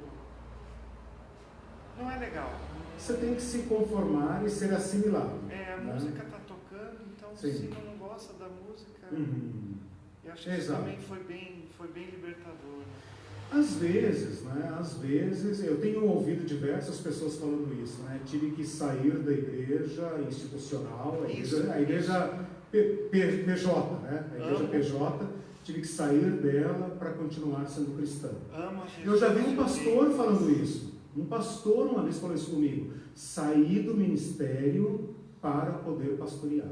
não é legal. Você tem que se conformar e ser assimilado. A música está tocando, então se você não gosta da música, eu acho que isso também foi bem libertador. Às vezes, né? Às vezes, eu tenho ouvido diversas pessoas falando isso, né? Tive que sair da igreja institucional, a igreja PJ, né? A igreja PJ, tive que sair dela para continuar sendo cristão. Eu já vi um pastor falando isso. Um pastor uma vez falou isso comigo. Saí do ministério para poder pastorear.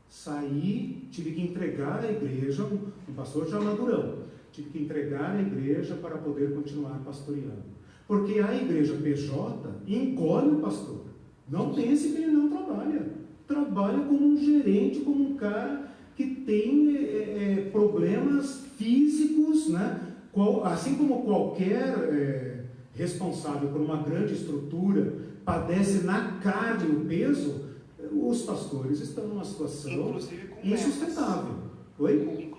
Saí, tive que entregar a igreja, um pastor já madurão. Tive que entregar a igreja para poder continuar pastoreando. Porque a igreja PJ encolhe o pastor. Não pense que ele não trabalha. Trabalha como um gerente, como um cara que tem problemas físicos, né? Assim como qualquer responsável por uma grande estrutura padece na carne o peso, os pastores estão numa situação insustentável. Oi?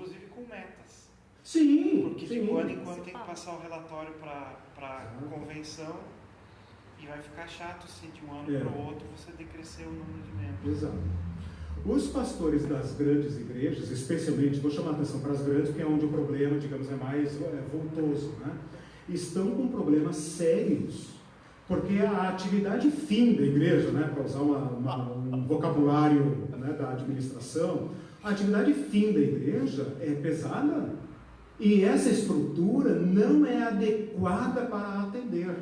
Sim. Porque de quando em quando tem que passar o relatório para a convenção e vai ficar chato se de um ano para o outro você decrescer o número de membros. Exato. Os pastores das grandes igrejas, especialmente, vou chamar a atenção para as grandes, porque é onde o problema, digamos, é mais voltoso, né? Estão com problemas sérios, porque a atividade fim da igreja, né, para usar um vocabulário, né, da administração, a atividade fim da igreja é pesada. E essa estrutura não é adequada para atender.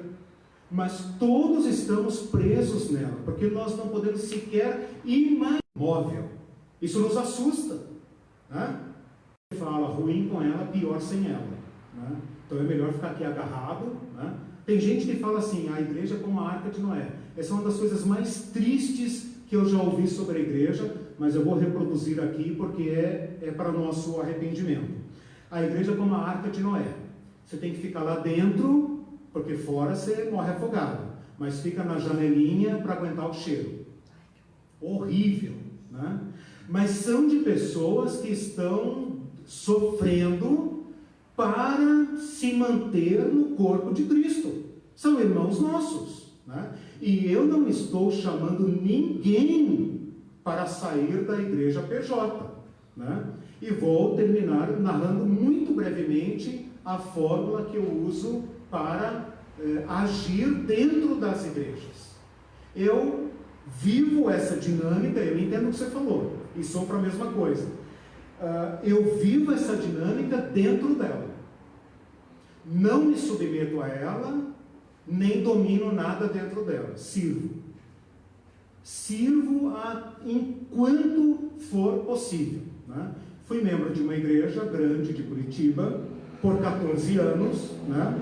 Mas todos estamos presos nela, porque nós não podemos sequer imóvel. Isso nos assusta, né? Fala ruim com ela, pior sem ela, né? Então é melhor ficar aqui agarrado, né? Tem gente que fala assim, a igreja é como a Arca de Noé. Essa é uma das coisas mais tristes que eu já ouvi sobre a igreja, mas eu vou reproduzir aqui porque é para o nosso arrependimento. A igreja é como a Arca de Noé. Você tem que ficar lá dentro, porque fora você morre afogado. Mas fica na janelinha para aguentar o cheiro. Horrível, né? Mas são de pessoas que estão sofrendo para se manter no corpo de Cristo. São irmãos nossos, né? E eu não estou chamando ninguém para sair da igreja PJ, né? E vou terminar narrando muito brevemente a fórmula que eu uso para agir dentro das igrejas. Eu vivo essa dinâmica, eu entendo o que você falou, e sou para a mesma coisa. Eu vivo essa dinâmica dentro dela. Não me submeto a ela, nem domino nada dentro dela. Sirvo enquanto for possível, né? Fui membro de uma igreja grande de Curitiba por 14 anos, né?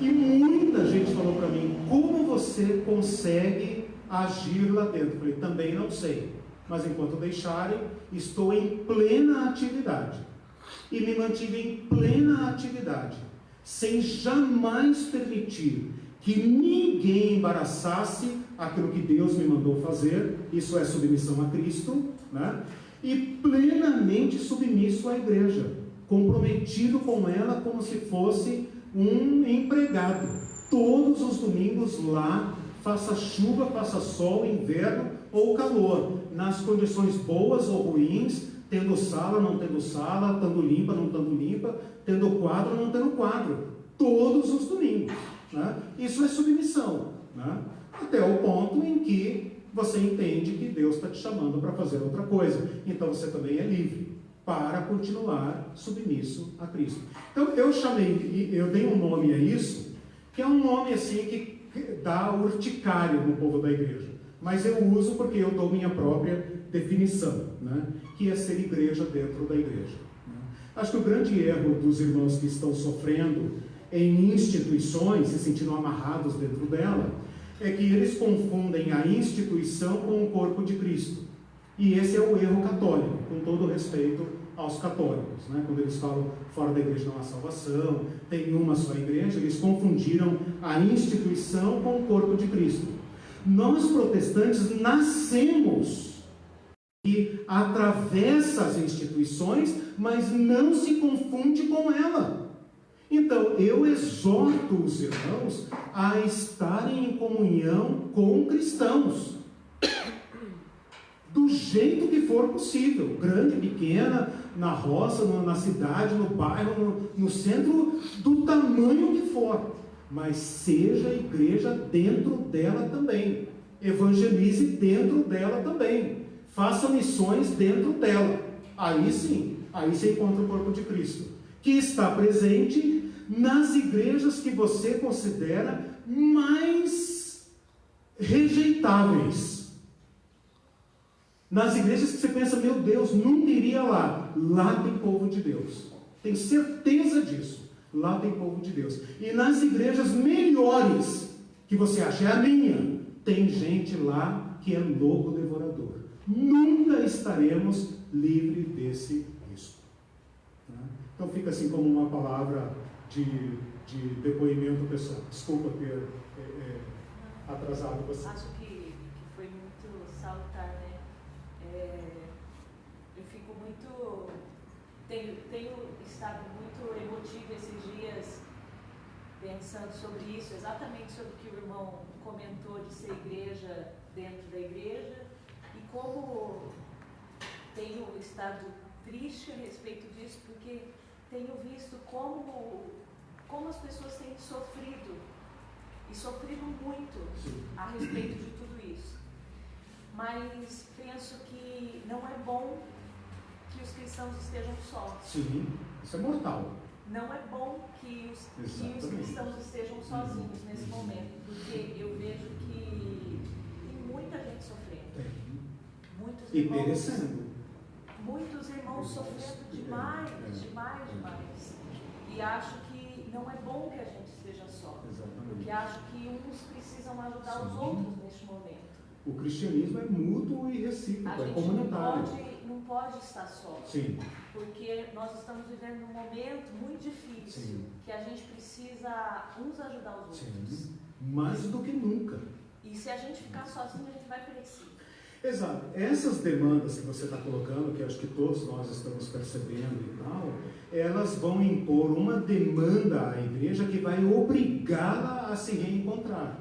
E muita gente falou para mim, como você consegue agir lá dentro? Eu falei, também não sei, mas enquanto deixarem, estou em plena atividade. E me mantive em plena atividade, sem jamais permitir que ninguém embaraçasse aquilo que Deus me mandou fazer. Isso é submissão a Cristo, né? E plenamente submisso à igreja, comprometido com ela como se fosse um empregado. Todos os domingos lá, faça chuva, faça sol, inverno ou calor, nas condições boas ou ruins, tendo sala, não tendo sala, estando limpa, não estando limpa, tendo quadro, não tendo quadro, todos os domingos, né? Isso é submissão, né? Até o ponto em que você entende que Deus está te chamando para fazer outra coisa, então você também é livre para continuar submisso a Cristo. Então eu dei um nome a isso, que é um nome assim que dá urticário no povo da igreja, mas eu uso porque eu dou minha própria definição, né? Que é ser igreja dentro da igreja, né? Acho que o grande erro dos irmãos que estão sofrendo em instituições, se sentindo amarrados dentro dela, é que eles confundem a instituição com o corpo de Cristo. E esse é o erro católico, com todo respeito aos católicos, né? Quando eles falam fora da igreja não há salvação, tem uma só igreja, eles confundiram a instituição com o corpo de Cristo. Nós protestantes nascemos e atravessa as instituições, mas não se confunde com ela. Então, eu exorto os irmãos a estarem em comunhão com cristãos, do jeito que for possível, grande, pequena, na roça, na cidade, no bairro, no centro, do tamanho que for, mas seja igreja dentro dela também, evangelize dentro dela também, faça missões dentro dela. Aí sim, aí você encontra o corpo de Cristo, que está presente nas igrejas que você considera mais rejeitáveis. Nas igrejas que você pensa, meu Deus, nunca iria lá. Lá tem povo de Deus. Tenho certeza disso. Lá tem povo de Deus. E nas igrejas melhores, que você acha, é a minha, tem gente lá que é lobo devorador. Nunca estaremos livres desse risco. Então fica assim como uma palavra de depoimento pessoal. Desculpa ter atrasado você. Acho que foi muito salutar, né? Eu fico muito... Tenho estado muito emotiva esses dias pensando sobre isso, exatamente sobre o que o irmão comentou de ser igreja dentro da igreja, e como tenho estado triste a respeito disso, porque tenho visto como as pessoas têm sofrido, e sofrido muito a respeito de tudo isso. Mas penso que não é bom que os cristãos estejam sós. Sim, isso é mortal. Não é bom que os cristãos estejam sozinhos nesse momento, porque eu vejo que tem muita gente sofrendo. Muitos e irmãos, perecendo. Muitos irmãos sofrendo demais. E acho que não é bom que a gente esteja só. Exatamente. Porque acho que uns precisam ajudar os outros neste momento. O cristianismo é mútuo e recíproco, é comunitário. Não pode estar só. Sim. Porque nós estamos vivendo um momento muito difícil. Sim. Que a gente precisa uns ajudar os outros. Sim. Mais do que nunca. E se a gente ficar sozinho, a gente vai perecer. Exato. Essas demandas que você está colocando, que acho que todos nós estamos percebendo e tal, elas vão impor uma demanda à igreja que vai obrigá-la a se reencontrar.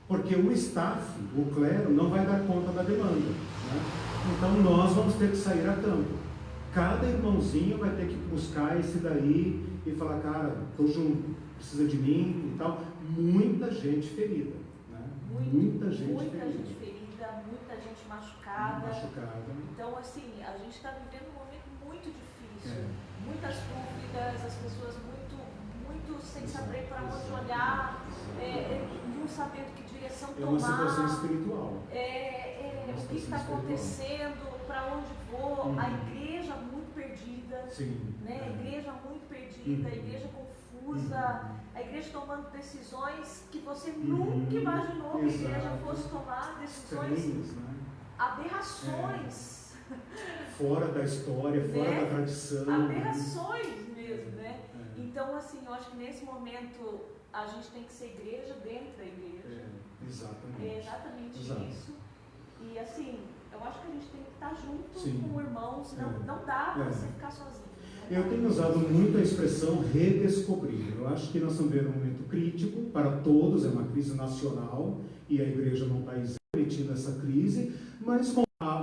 Porque o staff, o clero, não vai dar conta da demanda, né? Então nós vamos ter que sair a campo. Cada irmãozinho vai ter que buscar esse daí e falar, cara, estou junto, precisa de mim e tal. Muita gente ferida, né? Muita gente ferida, muita gente machucada. Então, assim, a gente está vivendo um momento muito difícil. Muitas dúvidas, as pessoas muito sem saber para onde olhar, não sabendo que direção tomar. É uma situação espiritual. O que está acontecendo, para onde vou, a igreja muito perdida. Sim. Né? A igreja muito perdida, a igreja confusa, a igreja tomando decisões que você nunca imaginou que a igreja fosse tomar, decisões, estranhas, né? Aberrações. Fora da história, fora da tradição. Aberrações mesmo, né? Então, assim, eu acho que nesse momento a gente tem que ser igreja dentro da igreja. Exatamente. É exatamente isso. E assim, eu acho que a gente tem que estar junto com irmãos, não dá para você ficar sozinho. Eu tenho usado muito a expressão redescobrir. Eu acho que nós estamos vivendo um momento crítico para todos, é uma crise nacional e a igreja não está isenta. permitindo essa crise, mas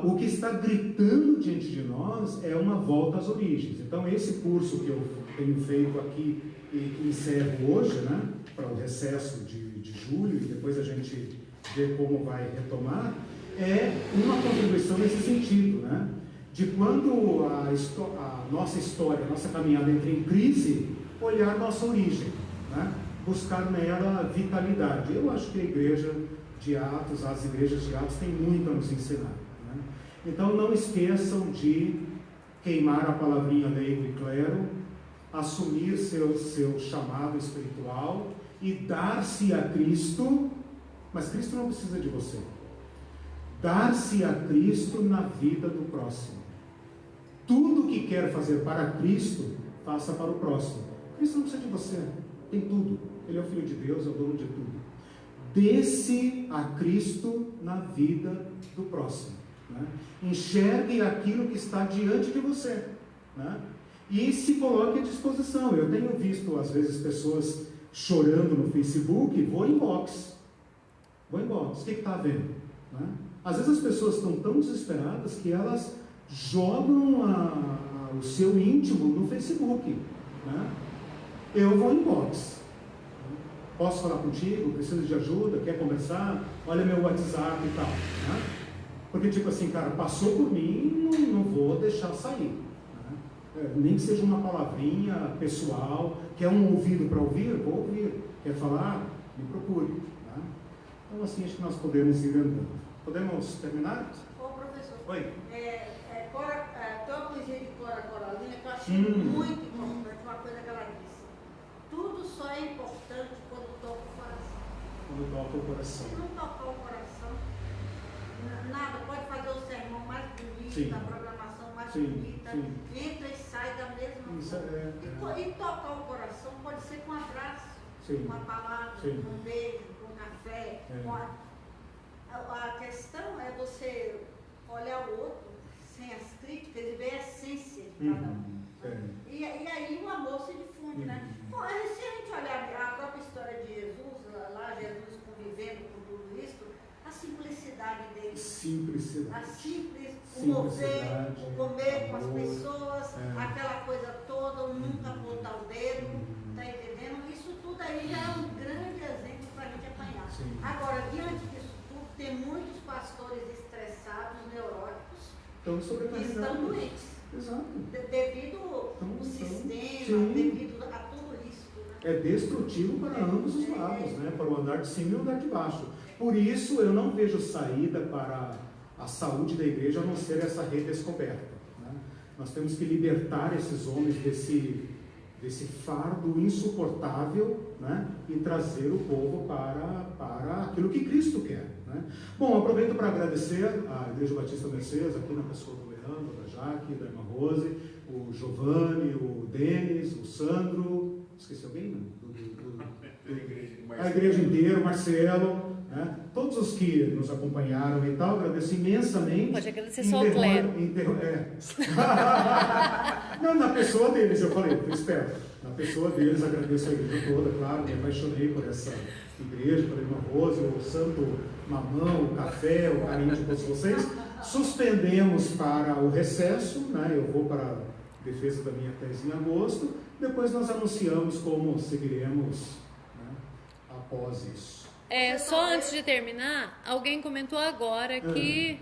o que está gritando diante de nós é uma volta às origens. Então, esse curso que eu tenho feito aqui e que encerro hoje, né, para o recesso de julho, e depois a gente vê como vai retomar, é uma contribuição nesse sentido, né, de quando a nossa história, a nossa caminhada entra em crise, olhar nossa origem, né, buscar nela vitalidade. Eu acho que a igreja de Atos, as igrejas de Atos têm muito a nos ensinar, né? Então não esqueçam de queimar a palavrinha leigo e clero, assumir seu chamado espiritual e dar-se a Cristo, mas Cristo não precisa de você. Dar-se a Cristo na vida do próximo. Tudo que quer fazer para Cristo, faça para o próximo. Cristo não precisa de você, tem tudo. Ele é o Filho de Deus, é o dono de tudo. Dê-se a Cristo na vida do próximo, né? Enxergue aquilo que está diante de você, né? E se coloque à disposição. Eu tenho visto às vezes pessoas chorando no Facebook, vou em box, o que está havendo, né? Às vezes as pessoas estão tão desesperadas que elas jogam o seu íntimo no Facebook, né? Eu vou em box. Posso falar contigo? Preciso de ajuda? Quer conversar? Olha meu WhatsApp e tal, né? Porque tipo assim, cara, passou por mim, não vou deixar sair, né? Nem que seja uma palavrinha pessoal. Quer um ouvido para ouvir? Vou ouvir. Quer falar? Me procure, né? Então assim, acho que nós podemos ir andando. Podemos terminar? Ô professor, oi. Tem uma coisinha de Cora Coralina que eu achei muito importante, uma coisa que ela disse. Tudo só é importante quando toca o coração. Quando toca o coração. Se não tocar o coração, nada, pode fazer o sermão mais bonito, sim, a programação mais sim, bonita, sim, entra e sai da mesma forma. E tocar o coração pode ser com um abraço, sim, uma palavra, sim, um beijo, um café. A questão é você olhar o outro sem as críticas e ver a essência de cada um. E aí o amor se difunde, né? Bom, se a gente olhar a própria história de Jesus, lá Jesus convivendo com tudo isso, a simplicidade dele, o mover, o comer com as pessoas, aquela coisa toda, nunca apontar o dedo, tá entendendo? Isso tudo aí já é um grande exemplo para a gente apanhar. Agora, diante disso tudo, tem muitos pastores estressados, neuróticos, que estão doentes. Exato. Devido ao sistema, devido a tudo isso. Né? É destrutivo para ambos os lados, né? Para o andar de cima e o andar de baixo. Por isso, eu não vejo saída para a saúde da igreja a não ser essa redescoberta, né? Nós temos que libertar esses homens desse fardo insuportável, né? E trazer o povo para aquilo que Cristo quer, né? Bom, aproveito para agradecer à Igreja Batista Mercês, aqui na pessoa do Leandro, da Jaque, da irmã Rose, o Giovanni, o Denis, o Sandro, esqueci alguém? A igreja inteira, o Marcelo, né? Todos os que nos acompanharam e tal, agradeço imensamente. Pode agradecer só o clero. Não, na pessoa deles, eu falei, fui esperto. Na pessoa deles, agradeço a igreja toda, claro, me apaixonei por essa igreja, pela irmã Rose, o santo mamão, o café, o carinho de todos vocês. Suspendemos para o recesso, né? Eu vou para a defesa da minha tese em agosto, depois nós anunciamos como seguiremos, né, após isso. Só antes de terminar, alguém comentou agora que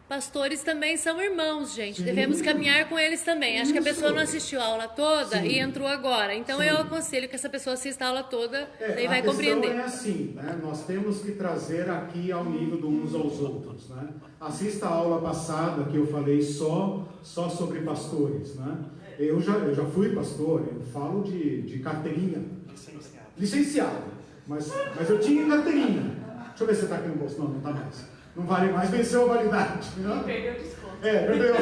pastores também são irmãos, gente. Sim. Devemos caminhar com eles também. Acho que a pessoa não assistiu a aula toda. Sim. E entrou agora. Então eu aconselho que essa pessoa assista a aula toda, daí vai compreender. A questão é assim, né? Nós temos que trazer aqui ao nível de uns aos outros, né? Assista a aula passada que eu falei só sobre pastores, né? Eu já fui pastor, eu falo de carteirinha. Licenciado. Mas eu tinha carteirinha. Deixa eu ver se está aqui no bolso. Não está mais. Não vale mais, venceu a validade. Não? Perdeu o desconto. Perdeu.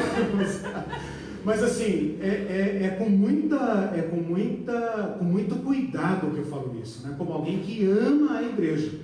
Mas assim, com muito cuidado que eu falo isso, né? Como alguém que ama a igreja,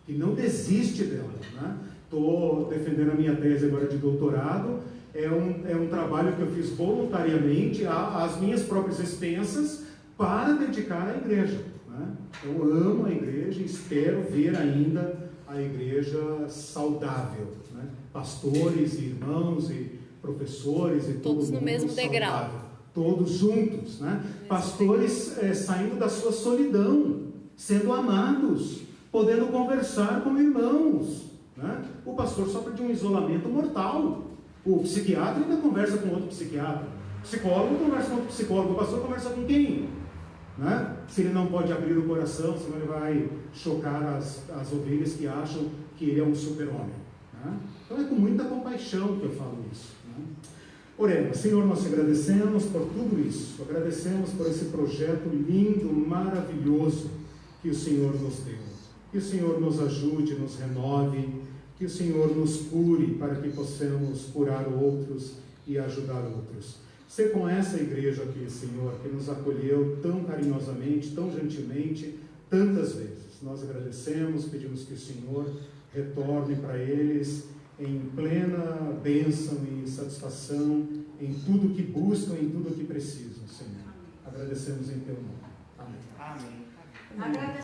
que não desiste dela, né? Estou defendendo a minha tese agora de doutorado. É um trabalho que eu fiz voluntariamente às minhas próprias expensas para dedicar à igreja, né? Eu amo a igreja e espero ver ainda a igreja saudável, né? Pastores, irmãos e professores e todos no mesmo saudável, degrau, todos juntos, né? Pastores saindo da sua solidão, sendo amados, podendo conversar como irmãos, né? O pastor sofre de um isolamento mortal. O psiquiatra ainda conversa com outro psiquiatra, o psicólogo conversa com outro psicólogo, o pastor conversa com quem? Né? Se ele não pode abrir o coração, senão ele vai chocar as ovelhas que acham que ele é um super-homem, né? Então é com muita compaixão que eu falo isso, né? Oremos. Senhor, nós te agradecemos por tudo isso, agradecemos por esse projeto lindo, maravilhoso que o Senhor nos deu. Que o Senhor nos ajude, nos renove, que o Senhor nos cure para que possamos curar outros e ajudar outros. Ser com essa igreja aqui, Senhor, que nos acolheu tão carinhosamente, tão gentilmente, tantas vezes. Nós agradecemos, pedimos que o Senhor retorne para eles em plena bênção e satisfação em tudo que buscam, em tudo que precisam, Senhor. Agradecemos em teu nome. Amém. Amém.